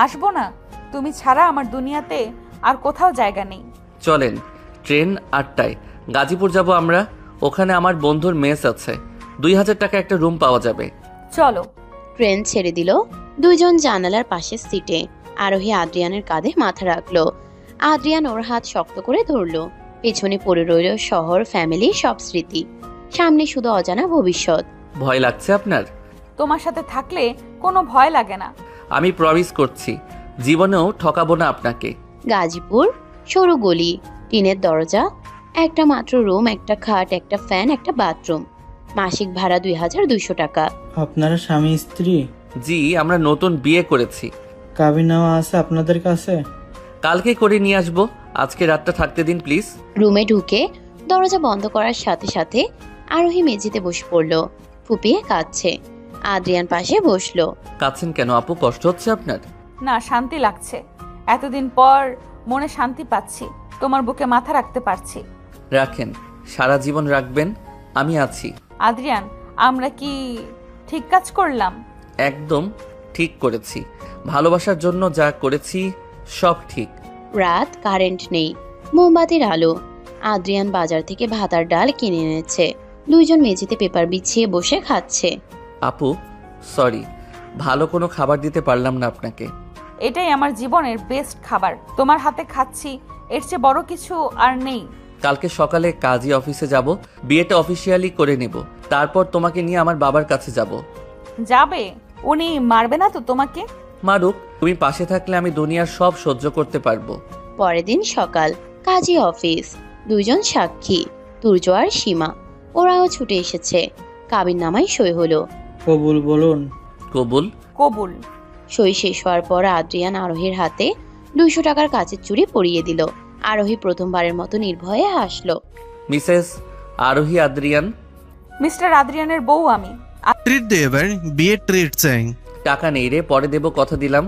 Speaker 2: আসবো না? তুমি ছাড়া আমার দুনিয়াতে আর কোথাও জায়গা নেই।
Speaker 1: চলেন, ট্রেন 8টায় গাজীপুর যাব আমরা। ওখানে আমার বন্ধুর মেস আছে, 2,000 টাকা একটা রুম পাওয়া যাবে।
Speaker 2: চলো।
Speaker 4: ট্রেন ছেড়ে দিল। দুইজন জানালার পাশের সিটে। আরোহী আদ্রিয়ানের কাঁধে মাথা রাখলো। আদ্রিয়ান ওর হাত শক্ত করে ধরলো। পেছনে পড়ে রইল শহর, ফ্যামিলি, সব স্মৃতি। সামনে শুধু অজানা ভবিষ্যৎ।
Speaker 1: ভয় লাগছে আপনার?
Speaker 2: তোমার সাথে থাকলে কোনো ভয় লাগে না।
Speaker 1: আমি প্রমিস করছি, জীবনেও ঠকাবো না আপনাকে।
Speaker 4: গাজীপুর। সরু গলি, টিনের দরজা, একটা মাত্র রুম, একটা খাট, একটা ফ্যান, একটা বাথরুম। মাসিক ভাড়া 2,200 টাকা।
Speaker 7: আপনারা স্বামী স্ত্রী?
Speaker 1: জি, আমরা নতুন বিয়ে করেছি।
Speaker 7: কাবিনামা আছে আপনাদের কাছে?
Speaker 1: কালকে করে নিয়ে আসবো, আজকে রাতটা থাকতে দিন প্লিজ।
Speaker 4: রুমে ঢুকে দরজা বন্ধ করার সাথে সাথে আরোহী মেঝেতে বসে পড়লো। ফুপিয়ে কাঁদছে। আদ্রিয়ান পাশে বসলো।
Speaker 1: কাঁদছেন কেন আপু? কষ্ট হচ্ছে আপনার?
Speaker 2: না, শান্তি লাগছে। এতদিন পর মনে শান্তি পাচ্ছি, তোমার বুকে মাথা রাখতে পারছি।
Speaker 1: রাখেন, সারা জীবন রাখবেন, আমি আছি।
Speaker 2: আদ্রিয়ান, আমরা কি ঠিক কাজ করলাম?
Speaker 1: একদম ঠিক করেছি। ভালোবাসার জন্য যা করেছি সব ঠিক।
Speaker 4: রাত, কারেন্ট নেই, মোমবাতির আলো। আদ্রিয়ান বাজার থেকে ভাত আর ডাল কিনে এনেছে। দুইজন মেঝেতে পেপার বিছিয়ে বসে খাচ্ছে।
Speaker 1: আপু সরি, ভালো কোনো খাবার দিতে পারলাম না আপনাকে।
Speaker 2: এটাই আমার জীবনের বেস্ট খাবার, তোমার হাতে খাচ্ছি, এর চেয়ে বড় কিছু আর নেই।
Speaker 1: কালকে সকালে কাজী অফিসে যাব, বিয়েটা অফিসিয়ালি করে নেব, তারপর তোমাকে নিয়ে আমার বাবার কাছে যাব।
Speaker 2: যাবে? উনি মারবে না তো তোমাকে?
Speaker 1: মারুক, তুমি পাশে থাকলে আমি দুনিয়ার সব সহ্য করতে পারবো।
Speaker 4: পরের দিন সকাল, কাজী অফিস। দুইজন সাক্ষী, তুর্য আর সীমা। ওরাও ছুটে এসেছে। কাবিননামায় সই হলো।
Speaker 7: কবুল বলুন।
Speaker 1: কবুল।
Speaker 2: কবুল।
Speaker 4: সই শেষ হওয়ার পর আদ্রিয়ান আরোহীর হাতে 200 টাকার কাচের চুড়ি পরিয়ে দিল। আরোহী প্রথমবারের মতো নির্ভয়ে হাসলো।
Speaker 1: মিসেস আরোহী আদ্রিয়ান।
Speaker 2: মিস্টার আদ্রিয়ানের বউ আমি।
Speaker 5: ট্রিট দে এবার, বিয়ের ট্রিট চাই।
Speaker 1: টাকা নেই রে, পরে দেবো, কথা দিলাম।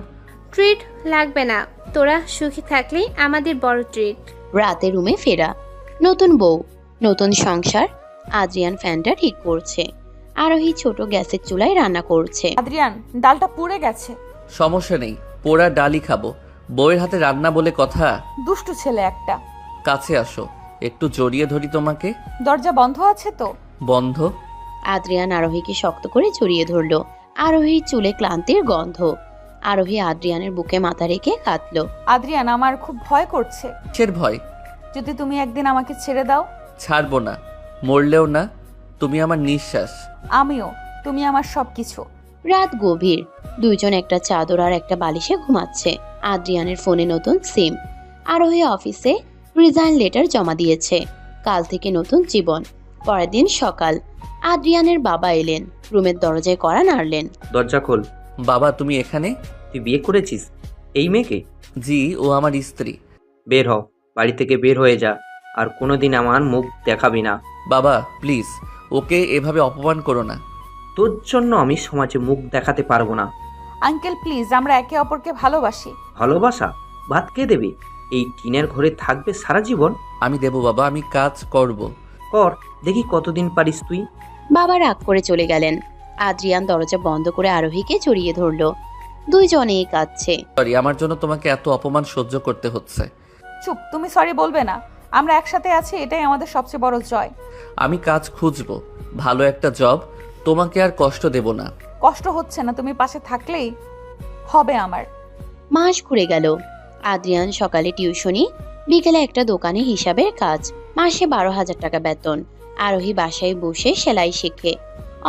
Speaker 3: ট্রিট লাগবে না, তোরা সুখী থাকলেই আমাদের বড় ট্রিট।
Speaker 4: রাতে রুমে ফেরা। নতুন বউ, নতুন সংসার। আদ্রিয়ান ফ্যানটা ঠিক করছে। আরোহী ছোট গ্যাসের চুলায় রান্না করছে।
Speaker 2: আদ্রিয়ান, ডালটা পুড়ে গেছে।
Speaker 1: সমস্যা নেই, পোড়া ডালই খাবো। বউয়ের হাতে রান্না বলে কথা।
Speaker 2: দুষ্টু ছেলে একটা।
Speaker 1: কাছে আসো, একটু জড়িয়ে ধরি তোমাকে।
Speaker 2: দরজা বন্ধ আছে তো?
Speaker 1: বন্ধ।
Speaker 4: আদ্রিয়ান আরোহীকে শক্ত করে জড়িয়ে ধরলো। আরোহীর চুলে ক্লান্তির গন্ধ। আরোহী আদ্রিয়ানের বুকে মাথা রেখে কাঁদলো।
Speaker 2: আদ্রিয়ান, আমার খুব ভয় করছে।
Speaker 1: কিসের ভয়?
Speaker 2: যদি তুমি একদিন আমাকে ছেড়ে দাও।
Speaker 1: ছাড়বো না, মরলেও না। তুমি আমার নিঃশ্বাস।
Speaker 2: আমিও, তুমি আমার সবকিছু।
Speaker 4: রাত গভীর। দুইজন একটা চাদর আর একটা বালিশে ঘুমাচ্ছে। আদ্রিয়ানের ফোনে নতুন সিম। আরোহী অফিসে রিজাইন লেটার জমা দিয়েছে। কাল থেকে নতুন জীবন। পরের দিন সকাল, আদ্রিয়ানের বাবা এলেন। রুমের দরজায় কড়া নাড়লেন।
Speaker 8: দরজা খোল।
Speaker 1: বাবা তুমি এখানে?
Speaker 8: তুই বিয়ে করেছিস এই মেয়েকে?
Speaker 1: জি, ও আমার স্ত্রী।
Speaker 8: বের হ, বাড়ি থেকে বের হয়ে যা। আর কোনোদিন আমার মুখ দেখাবি না।
Speaker 1: বাবা প্লিজ, ওকে এভাবে অপমান করো না।
Speaker 8: তোর জন্য আমি সমাজে মুখ দেখাতে পারবো না।
Speaker 2: আঙ্কেল প্লিজ, আমরা একে অপরকে ভালোবাসি।
Speaker 8: ভালোবাসা ভাত কে দেবে? এই টিনের ঘরে থাকবে সারা জীবন?
Speaker 1: আমি দেবো বাবা, আমি কাজ করব।
Speaker 8: কর, দেখি কতদিন পারিস তুই।
Speaker 4: বাবা রাগ করে চলে গেলেন। আদ্রিয়ান দরজা বন্ধ করে আরোহীকে জড়িয়ে ধরলো। দুইজনেই কাঁদছে।
Speaker 1: সরি, আমার জন্য তোমাকে এত অপমান সহ্য করতে হচ্ছে।
Speaker 2: চুপ, তুমি সরি বলবে না? আমরা একসাথে আছি, এটাই আমাদের সবচেয়ে বড় জয়।
Speaker 1: আমি কাজ খুঁজবো, ভালো একটা জব। তোমাকে আর কষ্ট দেব না।
Speaker 2: কষ্ট হচ্ছে না, তুমি পাশে থাকলেই হবে আমার।
Speaker 4: মাস ঘুরে গেল। আদ্রিয়ান সকালে টিউশনি, বিকেলে একটা দোকানে হিসাবের কাজ। মাসে 12,000 টাকা বেতন। আরোহী বাসায় বসে সেলাই শেখে।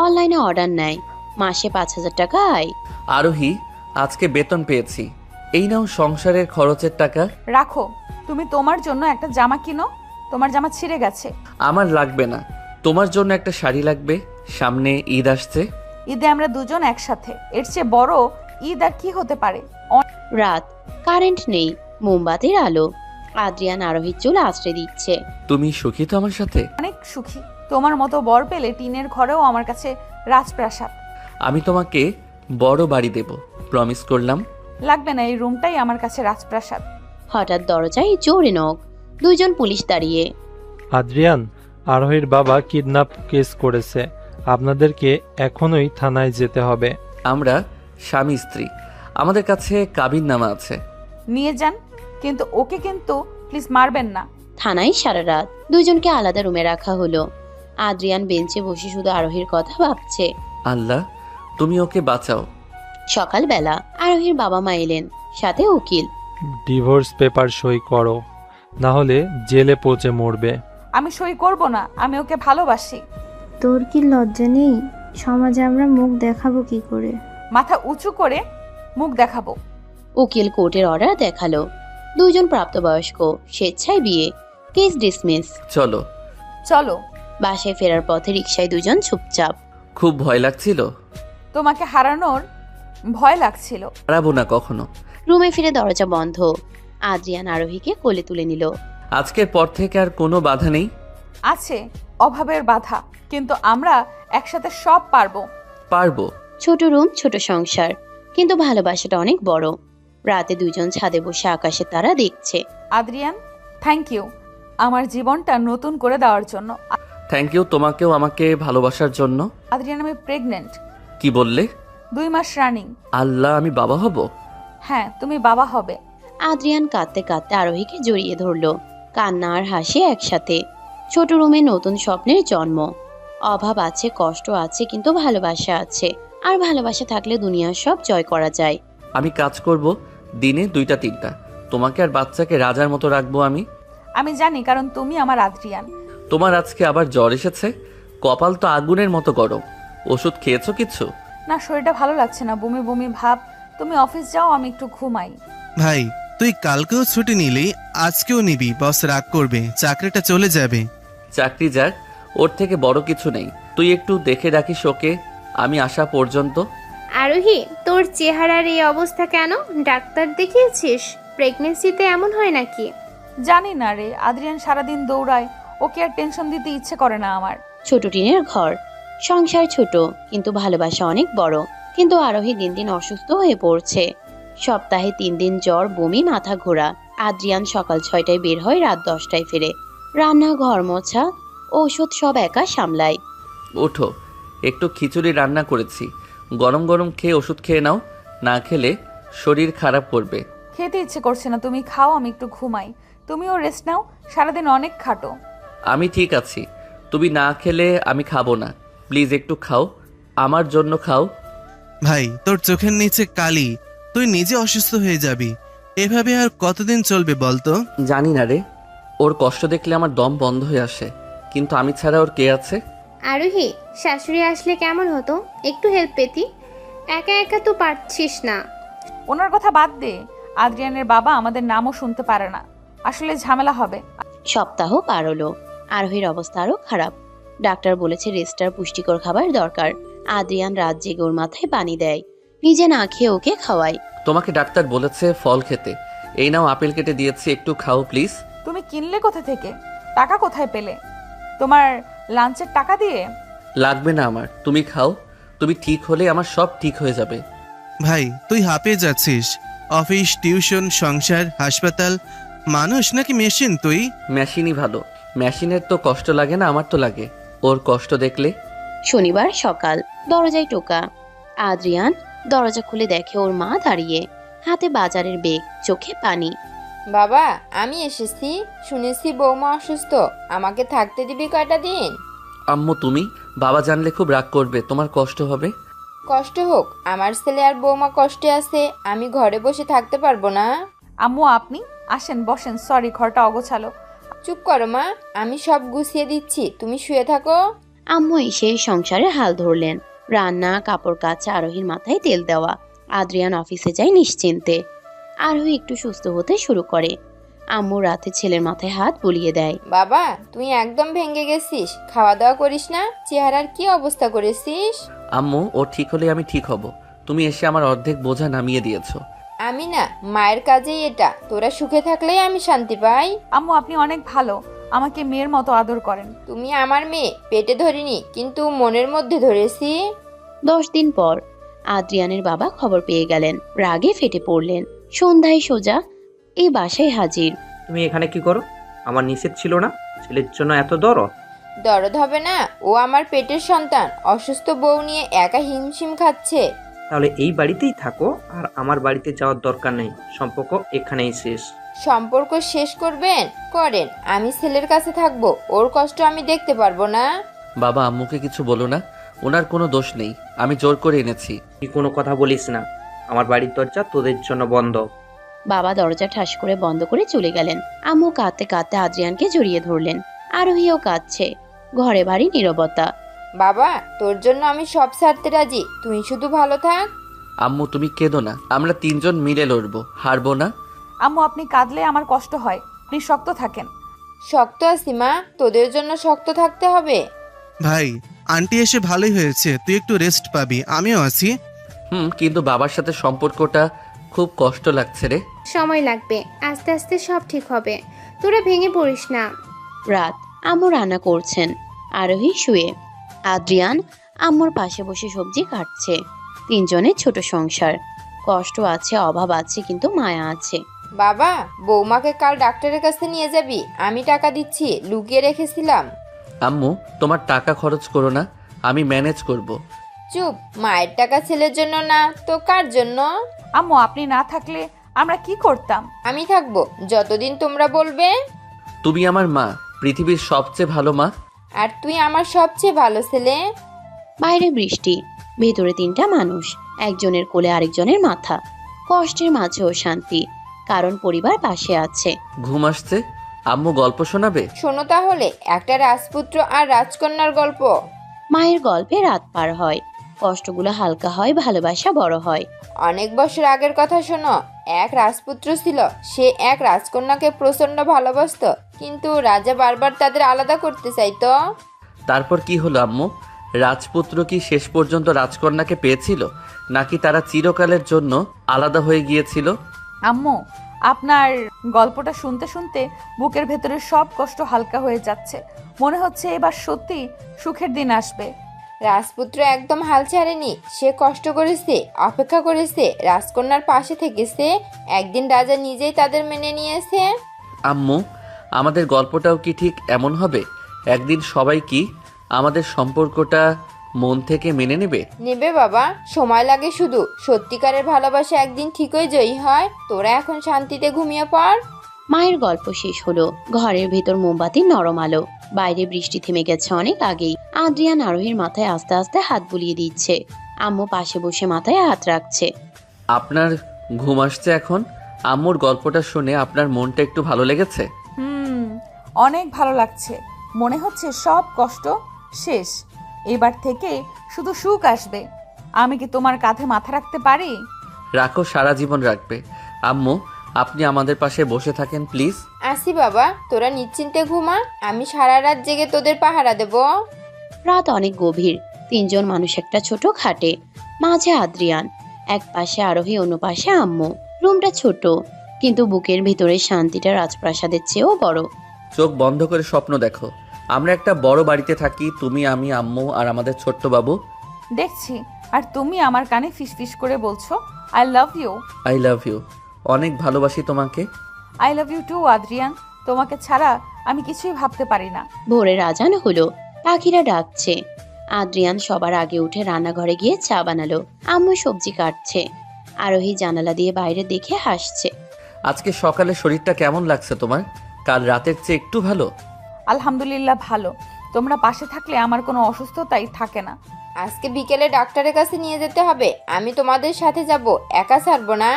Speaker 4: অনলাইনে অর্ডার নেয়। মাসে 5,000 টাকা আয়।
Speaker 1: আরোহী, আজকে বেতন পেয়েছি, এই নাও সংসারের খরচের টাকা।
Speaker 2: রাখো, তুমি তোমার জন্য একটা জামা কিনো, তোমার জামা ছিঁড়ে গেছে।
Speaker 1: আমার লাগবে না, তোমার জন্য একটা শাড়ি লাগবে, সামনে ঈদ আসছে।
Speaker 2: ঈদে আমরা দুজন একসাথে, এর চেয়ে বড় ঈদ আর কি হতে পারে?
Speaker 4: রাত, কারেন্ট নেই, মোমবাতির আলো। আদ্রিয়ান আরোহীর চুল আঁচড়ে দিচ্ছে।
Speaker 1: তুমি সুখী তো আমার সাথে?
Speaker 2: অনেক সুখী। তোমার মতো বর পেলে টিনের ঘরেও আমার কাছে রাজপ্রাসাদ।
Speaker 1: আমি তোমাকে বড় বাড়ি দেব, প্রমিস করলাম।
Speaker 2: লাগবে না, এই রুমটাই আমার কাছে রাজপ্রাসাদ।
Speaker 4: হঠাৎ দরজায় জোরে নখ। দুইজন পুলিশ দাঁড়িয়ে।
Speaker 9: আদ্রিয়ান, আরোহীর বাবা কিডন্যাপ কেস করেছে। আপনাদেরকে এখনই থানায় যেতে হবে।
Speaker 1: আমরা স্বামী স্ত্রী, আমাদের কাছে কাবিননামা আছে।
Speaker 2: নিয়ে যান, কিন্তু ওকে কিন্তু প্লিজ মারবেন না।
Speaker 4: থানায় সারা রাত। দুইজনকে আলাদা রুমে রাখা হলো। আদ্রিয়ান বেঞ্চে বসে শুধু আরোহীর কথা ভাবছে।
Speaker 1: আল্লাহ, তুমি ওকে বাঁচাও।
Speaker 4: সকালবেলা আরোহীর বাবা মা এলেন, সাথে উকিল।
Speaker 9: ডিভোর্স পেপার সই করো, না হলে জেলে পচে মরবে।
Speaker 2: আমি সই করব না, আমি ওকে ভালোবাসি।
Speaker 10: তোর কি লজ্জা নেই? সমাজে আমরা মুখ দেখাবো কি করে?
Speaker 2: মাথা উঁচু করে মুখ দেখাবো।
Speaker 4: উকিল কোর্টের অর্ডার দেখালো। দুইজন প্রাপ্তবয়স্ক, স্বেচ্ছায় বিয়ে। Case dismiss.
Speaker 1: চলো।
Speaker 2: চলো।
Speaker 4: বাসায় ফেরার পথে রিকশায় দুজন চুপচাপ।
Speaker 1: খুব ভয় লাগছিল?
Speaker 2: তোমাকে হারানোর ভয় লাগছিল।
Speaker 1: হারাবো না কখনো।
Speaker 4: রুমে ফিরে দরজা বন্ধ। আদ্রিয়ান আরোহীকে কোলে তুলে নিল।
Speaker 1: আজকের পর থেকে আর কোনো বাধা নেই।
Speaker 2: আছে অভাবের বাধা, কিন্তু আমরা একসাথে সব পারবো।
Speaker 1: পারবো।
Speaker 4: ছোট রুম, ছোট সংসার, কিন্তু ভালোবাসাটা অনেক বড়। রাতে দুইজন ছাদে বসে আকাশে তারা দেখছে।
Speaker 2: আদ্রিয়ান, থ্যাংক ইউ আমার জীবনটা নতুন করে দেওয়ার জন্য।
Speaker 1: থ্যাংক ইউ তোমাকেও আমাকে ভালোবাসার জন্য।
Speaker 2: আদ্রিয়ান, আমি প্রেগনেন্ট।
Speaker 1: কি বললে?
Speaker 2: 2 মাস রানিং।
Speaker 1: আল্লাহ, আমি বাবা হব?
Speaker 2: হ্যাঁ, তুমি বাবা হবে।
Speaker 4: আদ্রিয়ান কাঁদতে কাঁদতে আরোহীকে জড়িয়ে ধরলো। কান্না আর হাসি একসাথে। ছোট রুমে নতুন স্বপ্নের জন্ম। অভাব আছে, কষ্ট আছে, কিন্তু ভালোবাসা আছে। আর ভালোবাসা থাকলে দুনিয়ার সব জয় করা যায়।
Speaker 1: আমি কাজ করব দিনে 2-3টা। তোমাকে আর বাচ্চাকে রাজার মতো রাখবো আমি।
Speaker 2: আমি জানি, কারণ তুমি আমার আদ্রিয়ান।
Speaker 1: তোমার আজকে আবার জ্বর এসেছে? কপাল তো আগুনের মতো গরম। ওষুধ খেয়েছো কিছু?
Speaker 2: না, শরীরটা ভালো লাগছে না, বমি বমি ভাব। তুমি অফিস যাও, আমি একটু ঘুমাই।
Speaker 5: ভাই তুই কালকেও ছুটি নিলি, আজকেও নিবি, বস রাগ করবে, চাকরিটা চলে যাবে।
Speaker 1: চাকরি যাক, ওর থেকে বড় কিছু নেই। তুই একটু দেখে রাখিস ওকে আমি আসা পর্যন্ত।
Speaker 3: আরোহী, তোর চেহারার এই অবস্থা কেন? ডাক্তার দেখিয়েছিস? প্রেগনেন্সিতে এমন হয় নাকি?
Speaker 2: জানি না রে, আদ্রিয়ান সারাদিন দৌড়ায়, ওকে আর টেনশন দিতে ইচ্ছে করে না আমার।
Speaker 4: ছোট টিনের ঘর, সংসার ছোট কিন্তু ভালোবাসা অনেক বড়। কিন্তু আরোহী দিন দিন অসুস্থ হয়ে পড়ছে। সপ্তাহে 3 দিন জ্বর, বমি, মাথা ঘোরা। আদ্রিয়ান সকাল 6টায় বের হয়, রাত 10টায় ফেরে। রান্না, ঘর মোছা, ঔষধ সব একা সামলায়।
Speaker 1: ওঠো, একটু খিচুড়ি রান্না করেছি, গরম গরম খেয়ে ওষুধ খেয়ে নাও। না খেলে শরীর খারাপ করবে।
Speaker 2: খেতে ইচ্ছে করছে না, তুমি খাও, আমি একটু ঘুমাই। তুমিও রেস্ট নাও, সারাদিন অনেক খাটো।
Speaker 1: আমি ঠিক আছি, তুমি না খেলে আমি খাবো না। প্লিজ একটু খাও, আমার জন্য খাও।
Speaker 5: ভাই তোর চোখের নিচে কালি, তুই নিজে অসুস্থ হয়ে যাবি। এভাবে আর কতদিন চলবে বলতো?
Speaker 1: জানি না রে, ওর কষ্ট দেখলে আমার দম বন্ধ হয়ে আসে, কিন্তু আমি ছাড়া ওর কে আছে?
Speaker 3: আরোহী, শাশুড়ি আসলে কেমন হতো? একটু হেল্প পেতি। একা একা তো পারছিস না।
Speaker 2: ওনার কথা বাদ দে, আদ্রিয়ানের বাবা আমাদের নামও শুনতে পারে না, আসলে ঝামেলা হবে।
Speaker 4: সপ্তাহ পার হলো। আরোহীর অবস্থা আরো খারাপ। ডাক্তার বলেছে রেস্ট আর পুষ্টিকর খাবার দরকার। আদ্রিয়ান রাত জেগে ওর মাথায় পানি দেয়, নিজে না খেয়ে ওকে খাওয়ায়।
Speaker 1: তোমাকে ডাক্তার বলেছে ফল খেতে। এই নাও আপেল কেটে দিয়েছি, একটু খাও প্লিজ।
Speaker 2: তুমি কিনলে কোথা থেকে? টাকা কোথায় পেলে? তোমার লাঞ্চের টাকা দিয়ে?
Speaker 1: লাগবে না আমার, তুমি খাও। তুমি ঠিক হলে আমার সব ঠিক হয়ে যাবে।
Speaker 5: ভাই তুই হাঁপিয়ে যাচ্ছিস। অফিস, টিউশন, সংসার, হাসপাতাল, মানুষ নাকি মেশিন তুই?
Speaker 1: মেশিনই ভালো। মেশিনের তো কষ্ট লাগে না, আমার তো লাগে। ওর কষ্ট দেখলে।
Speaker 4: শনিবার সকাল, দরজায় টোকা। আদ্রিয়ান দরজা খুলে দেখে ওর মা দাঁড়িয়ে, হাতে বাজারের বেগ, চোখে পানি।
Speaker 11: বাবা, আমি এসেছি। শুনেছি বৌমা অসুস্থ, আমাকে থাকতে দিবি কয়টা দিন?
Speaker 1: আম্মু তুমি, বাবা জানলে খুব রাগ করবে, তোমার কষ্ট হবে।
Speaker 11: কষ্ট হোক, আমার ছেলে আর বৌমা কষ্টে আছে, আমি ঘরে বসে থাকতে পারবো না।
Speaker 2: আম্মু আপনি আসেন, বসেন। সরি, ঘরটা অগোছালো।
Speaker 11: চুপ করো মা, আমি সব গুছিয়ে দিচ্ছি, তুমি শুয়ে থাকো।
Speaker 4: আম্মু এসে সংসারে হাল ধরলেন। রান্না, কাপড় কাচা, আরোহীর মাথায় তেল দেওয়া। আদ্রিয়ান অফিসে যায় নিশ্চিন্তে। আরোহী একটু সুস্থ হতে শুরু করে। আম্মু রাতে ছেলের মাথায় হাত বুলিয়ে দেয়।
Speaker 11: বাবা, তুই একদম ভেঙে গেছিস, খাওয়া দাওয়া করিস না, চেহারার কি অবস্থা করেছিস?
Speaker 1: আম্মু ও ঠিক হলে আমি ঠিক হব। তুমি এসে আমার অর্ধেক বোঝা নামিয়ে দিয়েছো।
Speaker 11: আমি না, মায়ের কাজেই এটা। তোরা সুখে থাকলেই আমি শান্তি পাই।
Speaker 2: আম্মু আপনি অনেক ভালো, আমাকে মেয়ের মতো আদর করেন।
Speaker 11: তুমি আমার মেয়ে, পেটে ধরিনি কিন্তু মনের মধ্যে ধরেছি।
Speaker 4: 10 দিন পর আদ্রিয়ানের বাবা খবর পেয়ে গেলেন, রাগে ফেটে পড়লেন। সন্ধ্যায় সোজা এই বাসায় হাজির।
Speaker 8: তুমি এখানে কি করো? আমার নিষেধ ছিল না? ছেলের জন্য এত দরদ?
Speaker 11: দরদ হবে না, ও আমার পেটের সন্তান, অসুস্থ বউ নিয়ে একা হিমশিম খাচ্ছে।
Speaker 8: তাহলে এই বাড়িতেই থাকো, আর আমার বাড়িতে যাওয়ার দরকার নেই। সম্পর্ক এখানেই শেষ।
Speaker 11: সম্পর্ক শেষ করবেন? করেন, আমি ছেলের কাছে থাকবো, ওর কষ্ট আমি দেখতে পারবো না।
Speaker 1: বাবা আম্মুকে কিছু বলো না, ওনার কোনো দোষ নেই, আমি জোর করে এনেছি।
Speaker 8: তুই কোনো কথা বলিস না, আমার বাড়ির দরজা তোদের জন্য বন্ধ।
Speaker 4: বাবা দরজা ঠাস করে বন্ধ করে চলে গেলেন। আম্মু কাঁদতে কাঁদতে আদ্রিয়ানকে জড়িয়ে ধরলেন। আরোহীও কাঁদছে। ঘরে ভারী নীরবতা।
Speaker 11: বাবা, তোর জন্য আমি সব ছাড়তে রাজি, তুই শুধু ভালো থাক।
Speaker 1: আম্মু তুমি কেঁদো না, আমরা 3 জন মিলে লড়বো, হারবো না।
Speaker 2: আম্মু আপনি কাঁদলে আমার কষ্ট হয়, আপনি শক্ত থাকেন।
Speaker 11: শক্ত আছি মা, তোদের জন্য শক্ত থাকতে হবে।
Speaker 5: ভাই আন্টি এসে ভালোই হয়েছে, তুই একটু রেস্ট পাবি, আমিও আছি।
Speaker 1: কিন্তু বাবার সাথে সম্পর্কটা খুব কষ্ট লাগছে রে।
Speaker 3: সময় লাগবে, আস্তে আস্তে সব ঠিক হবে। তোরা ভেঙে পড়িস না।
Speaker 4: রাত, আম্মু রান্না করছেন, আরোহী শুয়ে। আদ্রিয়ান আম্মুর পাশে বসে সবজি কাটছে। 3 জনের ছোট সংসার, কষ্ট আছে, অভাব আছে, কিন্তু মায়া আছে।
Speaker 11: বাবা, বৌমাকে কাল ডাক্তারের কাছে নিয়ে যাবি, আমি টাকা দিচ্ছি, লুকিয়ে রেখেছিলাম।
Speaker 1: আম্মু তোমার টাকা খরচ করো না, আমি ম্যানেজ করব।
Speaker 11: চুপ, মায়ের টাকা ছেলের জন্য না তো কার জন্য?
Speaker 2: আম্মু আপনি না থাকলে আমরা কি করতাম?
Speaker 11: আমি থাকবো যতদিন তোমরা বলবে।
Speaker 1: তুমি আমার মা, পৃথিবীর সবচেয়ে ভালো মা।
Speaker 11: আর তুই আমার সবচেয়ে ভালো ছেলে।
Speaker 4: বাইরে বৃষ্টি, ভেতরে তিনটা মানুষ, একজনের কোলে আরেকজনের মাথা। কষ্টের মাঝেও শান্তি, কারণ পরিবার পাশে আছে।
Speaker 1: ঘুম আসছে, আম্মু গল্প শোনাবে।
Speaker 11: শোনো তাহলে একটা রাজপুত্র আর রাজকন্যার গল্প।
Speaker 4: মায়ের গল্পে রাত পার হয়, কষ্টগুলো হালকা হয়, ভালোবাসা বড় হয়।
Speaker 11: অনেক বছর আগের কথা শোনো। এক রাজপুত্র ছিল, সে এক রাজকন্যাকে প্রচন্ড ভালোবাসতো, কিন্তু রাজা বারবার তাদের আলাদা করতে চাইতো।
Speaker 1: তারপর কি হলো আম্মু? রাজপুত্র কি শেষ পর্যন্ত রাজকন্যাকে পেয়েছিল, নাকি তারা চিরকালের জন্য আলাদা হয়ে গিয়েছিল?
Speaker 2: আম্মু, আপনার গল্পটা শুনতে শুনতে বুকের ভেতরে সব কষ্ট হালকা হয়ে যাচ্ছে। মনে হচ্ছে এবার সত্যি সুখের দিন আসবে।
Speaker 11: রাজপুত্র একদম হাল ছাড়েনি। সে কষ্ট করেছে, অপেক্ষা করেছে, রাজকন্যার পাশে থেকেছে। একদিন রাজা নিজেই তাদের মেনে নিয়েছে।
Speaker 1: আম্মু, আমাদের গল্পটাও কি ঠিক এমন হবে? একদিন সবাই কি আমাদের সম্পর্কটা মন থেকে মেনে নেবে?
Speaker 11: নেবে বাবা, সময় লাগে শুধু। সত্যিকারের ভালোবাসা একদিন ঠিকই জয়ী হয়। তোরা এখন শান্তিতে ঘুমিয়ে পড়।
Speaker 4: মায়ের গল্প শেষ হলো। ঘরের ভেতর মোমবাতির নরম আলো, বাইরে বৃষ্টি থেমে গেছে অনেক আগেই। আদ্রিয়ান আরোহীর মাথায় আস্তে আস্তে হাত বুলিয়ে দিচ্ছে। আম্মু পাশে বসে মাথায় হাত রাখছে।
Speaker 1: আপনার ঘুম আসছে এখন? আম্মুর গল্পটা শুনে আপনার মনটা একটু ভালো লেগেছে?
Speaker 2: অনেক ভালো লাগছে। মনে হচ্ছে সব কষ্ট শেষ। এবার থেকে শুধু সুখ আসবে। আমি কি তোমার কাঁধে মাথা রাখতে পারি?
Speaker 1: রাখো, সারা জীবন রাখবে। আম্মু, আপনি আমাদের পাশে বসে থাকেন প্লিজ।
Speaker 11: আসি বাবা, তোরা নিশ্চিন্তে ঘুমা। আমি সারা রাত জেগে তোদের পাহারা দেব।
Speaker 4: রাত অনেক গভীর। তিনজন মানুষ একটা ছোট খাটে, মাঝে আদ্রিয়ান, এক পাশে আরোহী, অন্য পাশে আম্মু। রুমটা ছোট, কিন্তু বুকের ভিতরে শান্তিটা রাজপ্রাসাদের চেয়েও বড়।
Speaker 1: চোখ বন্ধ করে স্বপ্ন দেখো, আমরা একটা বড় বাড়িতে থাকি, তুমি, আমি, আম্মু আর আমাদের ছোট্ট বাবু।
Speaker 2: দেখছি, আর তুমি আমার কানে ফিসফিস করে বলছো I love you.
Speaker 1: I love you, অনেক ভালোবাসি তোমাকে।
Speaker 2: I love you too Adrian. তোমাকে ছাড়া আমি কিছুই ভাবতে পারি না।
Speaker 4: ভোরের আজান হলো, পাখিরা ডাকছে। আদ্রিয়ান সবার আগে উঠে রান্নাঘরে গিয়ে চা বানালো। আম্মু সবজি কাটছে। আরোহী জানালা দিয়ে বাইরে দেখে হাসছে।
Speaker 1: আজকে সকালে শরীরটা কেমন লাগছে তোমার? কাল রাতের চেয়ে একটু ভালো?
Speaker 2: আলহামদুলিল্লাহ ভালো। তোমরা পাশে থাকলে আমার কোনো অসুস্থতাই থাকে না।
Speaker 11: আজকে বিকেলে ডাক্তারের কাছে নিয়ে যেতে হবে। আমি তোমাদের সাথে যাব, একা ছাড়বো না।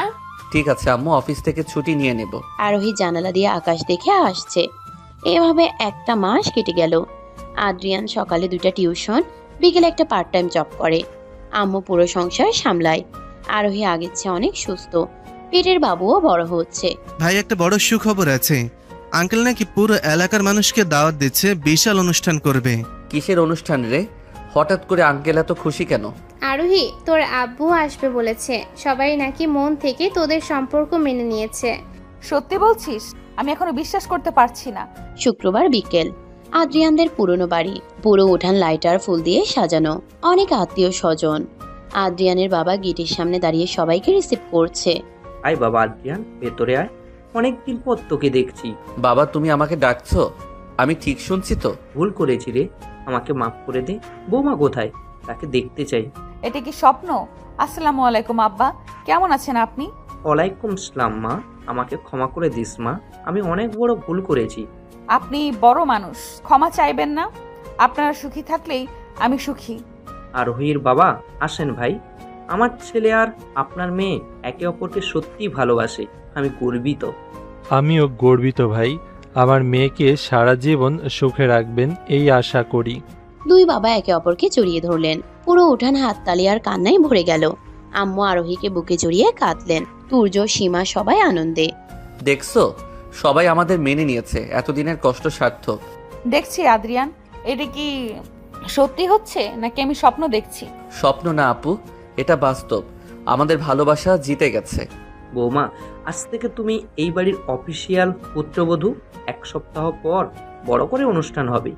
Speaker 1: ঠিক আছে আম্মু, অফিস থেকে ছুটি নিয়ে নেব।
Speaker 4: আরোহী জানালা দিয়ে আকাশ দেখে হাসছে। এভাবে একটা মাস কেটে গেল। আদ্রিয়ান সকালে 2টা টিউশন, বিকেলে একটা পার্ট টাইম জব করে। আম্মু পুরো সংসার সামলায়। আরোহী আগের চেয়ে অনেক সুস্থ, পেটের বাবুও বড় হচ্ছে।
Speaker 5: ভাই, একটা বড় সুখবর আছে। আঙ্কেল নাকি পুরো এলাকার মানুষকে দাওয়াত দিচ্ছে, বিশাল অনুষ্ঠান করবে।
Speaker 1: কিসের অনুষ্ঠান রে? হঠাৎ করে আঙ্কেল এত খুশি কেন?
Speaker 3: আরোহী, তোর আব্বু আসবে বলেছে। সবাই নাকি মন থেকে তোদের সম্পর্ক মেনে নিয়েছে।
Speaker 2: সত্যি বলছিস? আমি এখনো বিশ্বাস করতে পারছি না।
Speaker 4: শুক্রবার বিকেল, আদ্রিয়ানদের পুরনো বাড়ি, পুরো উঠান লাইটার ফুল দিয়ে সাজানো, অনেক আত্মীয় স্বজন। আদ্রিয়ানের বাবা গেটের সামনে দাঁড়িয়ে সবাইকে রিসিভ করছে।
Speaker 8: আয় বাবা আদ্রিয়ান, ভেতরে আয়। অনেকদিন পর তোকে দেখছি।
Speaker 1: বাবা, তুমি আমাকে ডাকছো? আমি ঠিক শুনছি তো?
Speaker 8: ভুল করেছি রে, আমাকে মাফ করে দে। বৌমা কোথায়? তাকে দেখতে চাই।
Speaker 2: এটা কি স্বপ্ন? আসসালামু আলাইকুম আব্বা, কেমন আছেন আপনি?
Speaker 8: ওয়ালাইকুম সালাম মা, আমাকে ক্ষমা করে দিস মা, আমি অনেক বড় ভুল করেছি।
Speaker 2: আপনি বড় মানুষ, ক্ষমা চাইবেন না। আপনারা সুখী থাকলেই আমি সুখী।
Speaker 8: আরোহীর বাবা, আসেন ভাই। আমার ছেলে আর আপনার মেয়ে একে অপরকে সত্যি ভালোবাসে, আমি গর্বিত।
Speaker 9: আমিও গর্বিত ভাই। আমার মেয়েকে সারা জীবন সুখে রাখবেন এই আশা করি।
Speaker 4: দুই বাবা একে অপরকে জড়িয়ে ধরলেন। পুরো উঠান হাততালি আর কান্নায় ভরে গেল। আম্মু আরোহীকে বুকে জড়িয়ে কাঁদলেন। তুর্য, সীমা সবাই আনন্দে।
Speaker 1: দেখছো, সবাই আমাদের মেনে নিয়েছে, এতদিনের কষ্ট সার্থক।
Speaker 2: দেখছি আদ্রিয়ান, এটা কি সত্যি হচ্ছে নাকি আমি স্বপ্ন দেখছি?
Speaker 1: স্বপ্ন না আপু, এটা বাস্তব। আমাদের ভালোবাসা জিতে গেছে।
Speaker 8: বৌমা, আজ থেকে তুমি এই বাড়ির অফিসিয়াল পুত্রবধূ। 1 সপ্তাহ পর বড় করে অনুষ্ঠান হবে।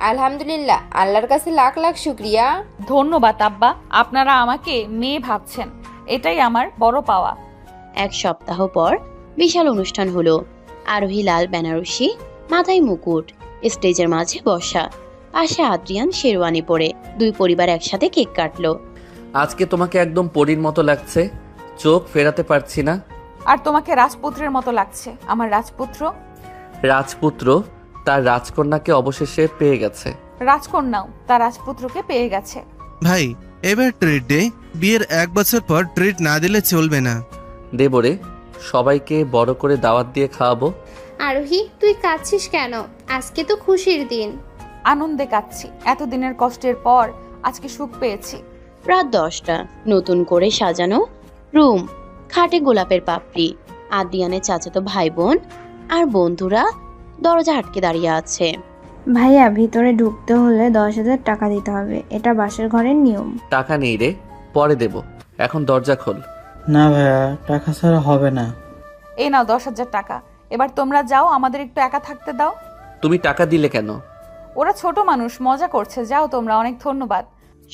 Speaker 11: আলহামদুলিল্লাহ, আল্লাহর কাছে লাখ লাখ শুক্রিয়া।
Speaker 2: ধন্যবাদ আব্বা, আপনারা আমাকে মেয়ে ভাবছেন, এটাই আমার বড় পাওয়া।
Speaker 4: 1 সপ্তাহ পর বিশাল অনুষ্ঠান হলো। আরোহী লাল বেনারসি, মাথায় মুকুট, স্টেজের মাঝে বসা, পাশে আদ্রিয়ান শেরওয়ানি পরে। দুই পরিবার একসাথে কেক কাটলো।
Speaker 1: আজকে তোমাকে একদম পরীর মতো লাগছে, চোখ ফেরাতে পারছি না।
Speaker 2: আর তোমাকে রাজপুত্রের মতো লাগছে। আমার রাজপুত্র।
Speaker 1: রাজপুত্র তার রাজকন্যাকে অবশেষে পেয়ে গেছে।
Speaker 2: রাজকন্যাও তার রাজপুত্রকে পেয়ে গেছে।
Speaker 5: ভাই এবার ট্রিট ডে, বিয়ের 1 বছর পর ট্রিট না দিলে চলবে না।
Speaker 1: দেবরে সবাইকে বড় করে দাওয়াত দিয়ে খাওয়াবো।
Speaker 3: আরোহী, তুই কাঁদছিস কেন? আজকে তো খুশির দিন।
Speaker 2: আনন্দে কাচ্ছি, এতদিনের কষ্টের পর আজকে সুখ পেয়েছি।
Speaker 4: রাত 10টা, নতুন করে সাজানো রুম, খাটে গোলাপের পাপড়ি, আদ্রিয়ানের চাচাতো ভাই বোন আর বন্ধুরা দরজা আটকে দাঁড়িয়ে আছে।
Speaker 10: ভাইয়া, ভিতরে ঢুকতে হলে 10,000 টাকা দিতে হবে, এটা বাসের ঘরের নিয়ম।
Speaker 1: টাকা নেই রে, পরে দেব, এখন দরজা খোল।
Speaker 7: না ভাইয়া, টাকা ছাড়া হবে না।
Speaker 2: এই নাও 10,000 টাকা। এবার তোমরা যাও, আমাদের একটু একা থাকতে দাও।
Speaker 1: তুমি টাকা দিলে কেন?
Speaker 2: ওরা ছোট মানুষ, মজা করছে। যাও তোমরা, অনেক ধন্যবাদ।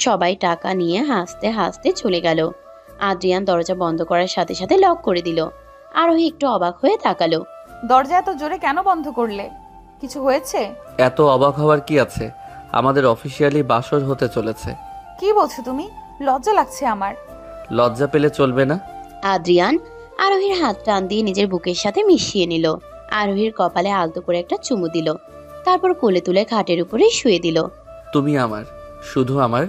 Speaker 4: সবাই টাকা নিয়ে হাসতে হাসতে চলে গেল। আদ্রিয়ান দরজা বন্ধ করার সাথে সাথে লক করে দিল। আরোহী একটু অবাক হয়ে তাকালো।
Speaker 2: দরজা এত জোরে কেন বন্ধ করলে? কিছু হয়েছে?
Speaker 1: এত অবাক হওয়ার কি আছে? আমাদের অফিসিয়ালি বাসর হতে চলেছে।
Speaker 2: কি বলছো তুমি? লজ্জা লাগছে আমার।
Speaker 1: লজ্জা পেলে চলবে না।
Speaker 4: আদ্রিয়ান আরোহীর হাত টান দিয়ে নিজের বুকের সাথে মিশিয়ে নিল। আরোহীর কপালে আলতো করে একটা চুমু দিল, তারপর কোলে তুলে খাটের উপরে শুয়ে দিল।
Speaker 1: তুমি আমার, শুধু আমার।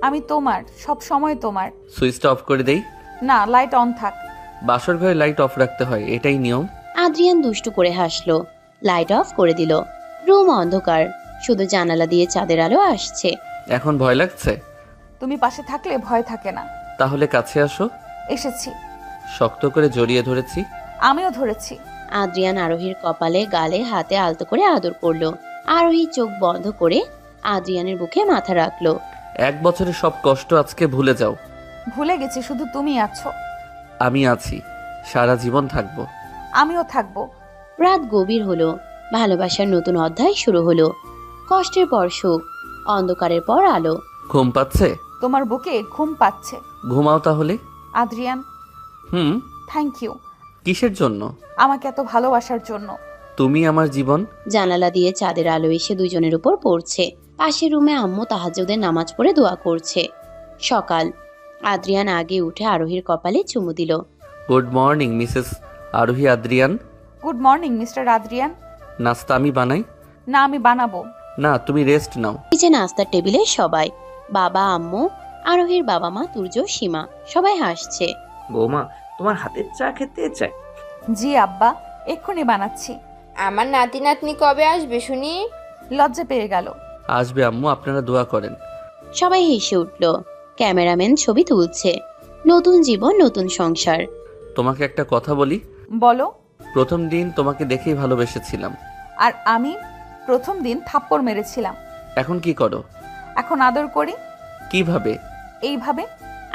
Speaker 2: আমি তোমার, সব সময় তোমার।
Speaker 1: সুইচটা অফ করে দেই?
Speaker 2: না, লাইট অন থাক।
Speaker 1: বাসর ঘরে লাইট অফ রাখতে হয়, এটাই নিয়ম।
Speaker 4: আদ্রিয়ান দুষ্টু করে হাসলো, লাইট অফ করে দিল। রুম অন্ধকার, শুধু জানালা দিয়ে চাঁদের আলো আসছে।
Speaker 1: এখন ভয় লাগছে?
Speaker 2: তুমি পাশে থাকলে ভয় থাকে না।
Speaker 1: তাহলে কাছে আসো।
Speaker 2: এসেছি।
Speaker 1: শক্ত করে জড়িয়ে ধরেছি।
Speaker 2: আমিও ধরেছি।
Speaker 4: আদ্রিয়ান আরোহীর কপালে গালে হাতে আলতো করে আদর করলো। আরোহী চোখ বন্ধ করে আদ্রিয়ানের বুকে মাথা রাখলো।
Speaker 1: 1 বছরের সব কষ্ট আজকে ভুলে যাও।
Speaker 2: ভুলে গেছি, শুধু তুমি আছো।
Speaker 1: আমি আছি, সারা জীবন থাকবো।
Speaker 2: আমিও থাকবো।
Speaker 4: রাত গভীর হলো, ভালোবাসার নতুন অধ্যায় শুরু হলো। কষ্টের পর সুখ, অন্ধকারের পর আলো।
Speaker 1: ঘুম পাচ্ছে?
Speaker 2: তোমার বুকে ঘুম পাচ্ছে।
Speaker 1: ঘুমাও তাহলে।
Speaker 2: Adrian, thank you.
Speaker 1: কিসের জন্য?
Speaker 2: আমাকে এত ভালোবাসার জন্য।
Speaker 1: তুমি আমার জীবন।
Speaker 4: জানালা দিয়ে চাঁদের আলো এসে দুজনের উপর পড়ছে। পাশের রুমে আম্মু তাহাজ্জুদের নামাজ পড়ে দোয়া করছে। সকাল, আদ্রিয়ান আগে উঠে আরোহীর কপালে চুমু দিল।
Speaker 1: গুড মর্নিং মিসেস আরোহী Adrian.
Speaker 2: Good morning mister Adrian.
Speaker 1: নাস্তা আমি বানাই?
Speaker 2: না, আমি বানাবো।
Speaker 1: না, তুমি রেস্ট নাও।
Speaker 4: নিচে নাস্তার টেবিলে সবাই, বাবা, আম্মু, আরোহীর বাবা মা, তুর্য, সীমা, সবাই হাসছে।
Speaker 8: বৌমা, তোমার হাতের চা খেতে চাই।
Speaker 2: জি আব্বা, এক্ষুনি বানাচ্ছি।
Speaker 11: আমার নাতি নাতনি কবে আসবে শুনি?
Speaker 2: লজ্জা পেয়ে গেল।
Speaker 1: আসবে আম্মু, আপনারা দোয়া করেন।
Speaker 4: সবাই হেসে উঠল। ক্যামেরাম্যান ছবি তুলছে। নতুন জীবন, নতুন সংসার।
Speaker 1: তোমাকে একটা কথা বলি।
Speaker 2: বলো।
Speaker 1: প্রথম দিন তোমাকে দেখেই ভালোবেসেছিলাম।
Speaker 2: আর আমি প্রথম দিন থাপ্পড় মেরেছিলাম।
Speaker 1: এখন কি করো?
Speaker 2: এখন আদর করি।
Speaker 1: কিভাবে?
Speaker 2: এইভাবে।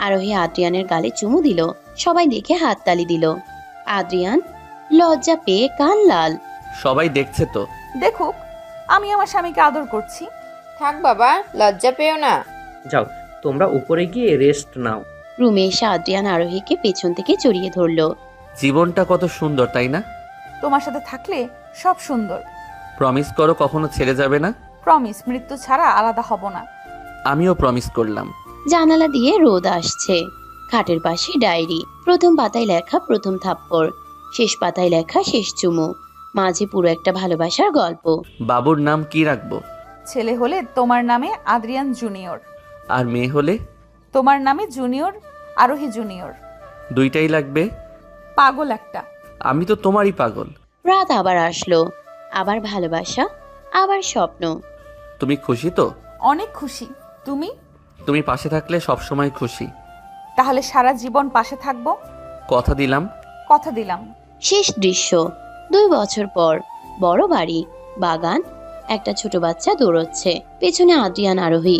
Speaker 4: আরোহী আদ্রিয়ানের গালে চুমু দিল। সবাই দেখে হাততালি দিল। আদ্রিয়ান লজ্জা পেয়ে কান লাল।
Speaker 1: সবাই দেখছে তো।
Speaker 2: দেখুক, আমি আমার স্বামীকে আদর করছি।
Speaker 11: থাক বাবা, লজ্জা পেও না।
Speaker 8: যাও, তোমরা উপরে গিয়ে রেস্ট নাও।
Speaker 4: রুমে এসে আদ্রিয়ান আরোহীকে পেছন থেকে জড়িয়ে ধরল।
Speaker 1: জীবনটা কত সুন্দর, তাই না?
Speaker 2: তোমার সাথে থাকলে সব সুন্দর।
Speaker 1: প্রমিস করো কখনো ছেড়ে যাবে না।
Speaker 2: প্রমিস, মৃত্যু ছাড়া আলাদা হব না।
Speaker 1: আমিও প্রমিস করলাম।
Speaker 4: জানালা দিয়ে রোদ আসছে। খাটের পাশে ডায়েরি। প্রথম পাতায় লেখা প্রথম থাপ্পড়, শেষ পাতায় লেখা শেষ চুমু, মাঝে পুরো একটা ভালোবাসার গল্প।
Speaker 1: বাবুর নাম কি রাখবো?
Speaker 2: ছেলে হলে তোমার নামে আদ্রিয়ান জুনিয়র,
Speaker 1: আর মেয়ে হলে?
Speaker 2: তোমার নামে জুনিয়র আরোহী জুনিয়র।
Speaker 1: দুইটাই লাগবে?
Speaker 2: পাগল একটা।
Speaker 1: আমি তো তোমারই পাগল।
Speaker 4: রাত আবার আসলো, আবার ভালোবাসা, আবার স্বপ্ন।
Speaker 1: তুমি খুশি তো?
Speaker 2: অনেক খুশি। তুমি?
Speaker 1: তুমি পাশে থাকলে সব সময় খুশি।
Speaker 2: তাহলে সারা জীবন পাশে থাকবো।
Speaker 1: কথা দিলাম।
Speaker 2: কথা দিলাম।
Speaker 4: শেষ দৃশ্য, 2 বছর পর। বড় বাড়ি, বাগান, একটা ছোট বাচ্চা দৌড়চ্ছে। পেছনে আদ্রিয়ান আরোহী।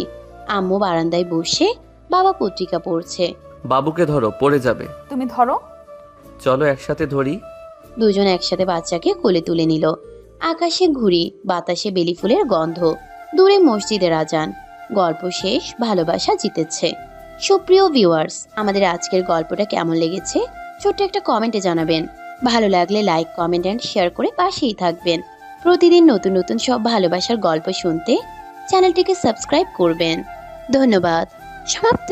Speaker 4: আম্মু বারান্দায় বসে, বাবা পত্রিকা পড়ছে।
Speaker 1: বাবুকে ধরো, পড়ে যাবে।
Speaker 2: তুমি ধরো।
Speaker 1: চলো একসাথে ধরি।
Speaker 4: দুজন একসাথে বাচ্চাকে কোলে তুলে নিল। আকাশে ঘুড়ি, বাতাসে বেলি ফুলের গন্ধ, দূরে মসজিদের আজান। গল্প শেষ, ভালোবাসা জিতেছে। সুপ্রিয় ভিউয়ার্স, আমাদের আজকের গল্পটা কেমন লেগেছে ছোট্ট একটা কমেন্টে জানাবেন। ভালো লাগলে লাইক, কমেন্ট এন্ড শেয়ার করে পাশেই থাকবেন। প্রতিদিন নতুন নতুন সব ভালোবাসার গল্প শুনতে চ্যানেলটিকে সাবস্ক্রাইব করবেন। ধন্যবাদ। সমাপ্ত।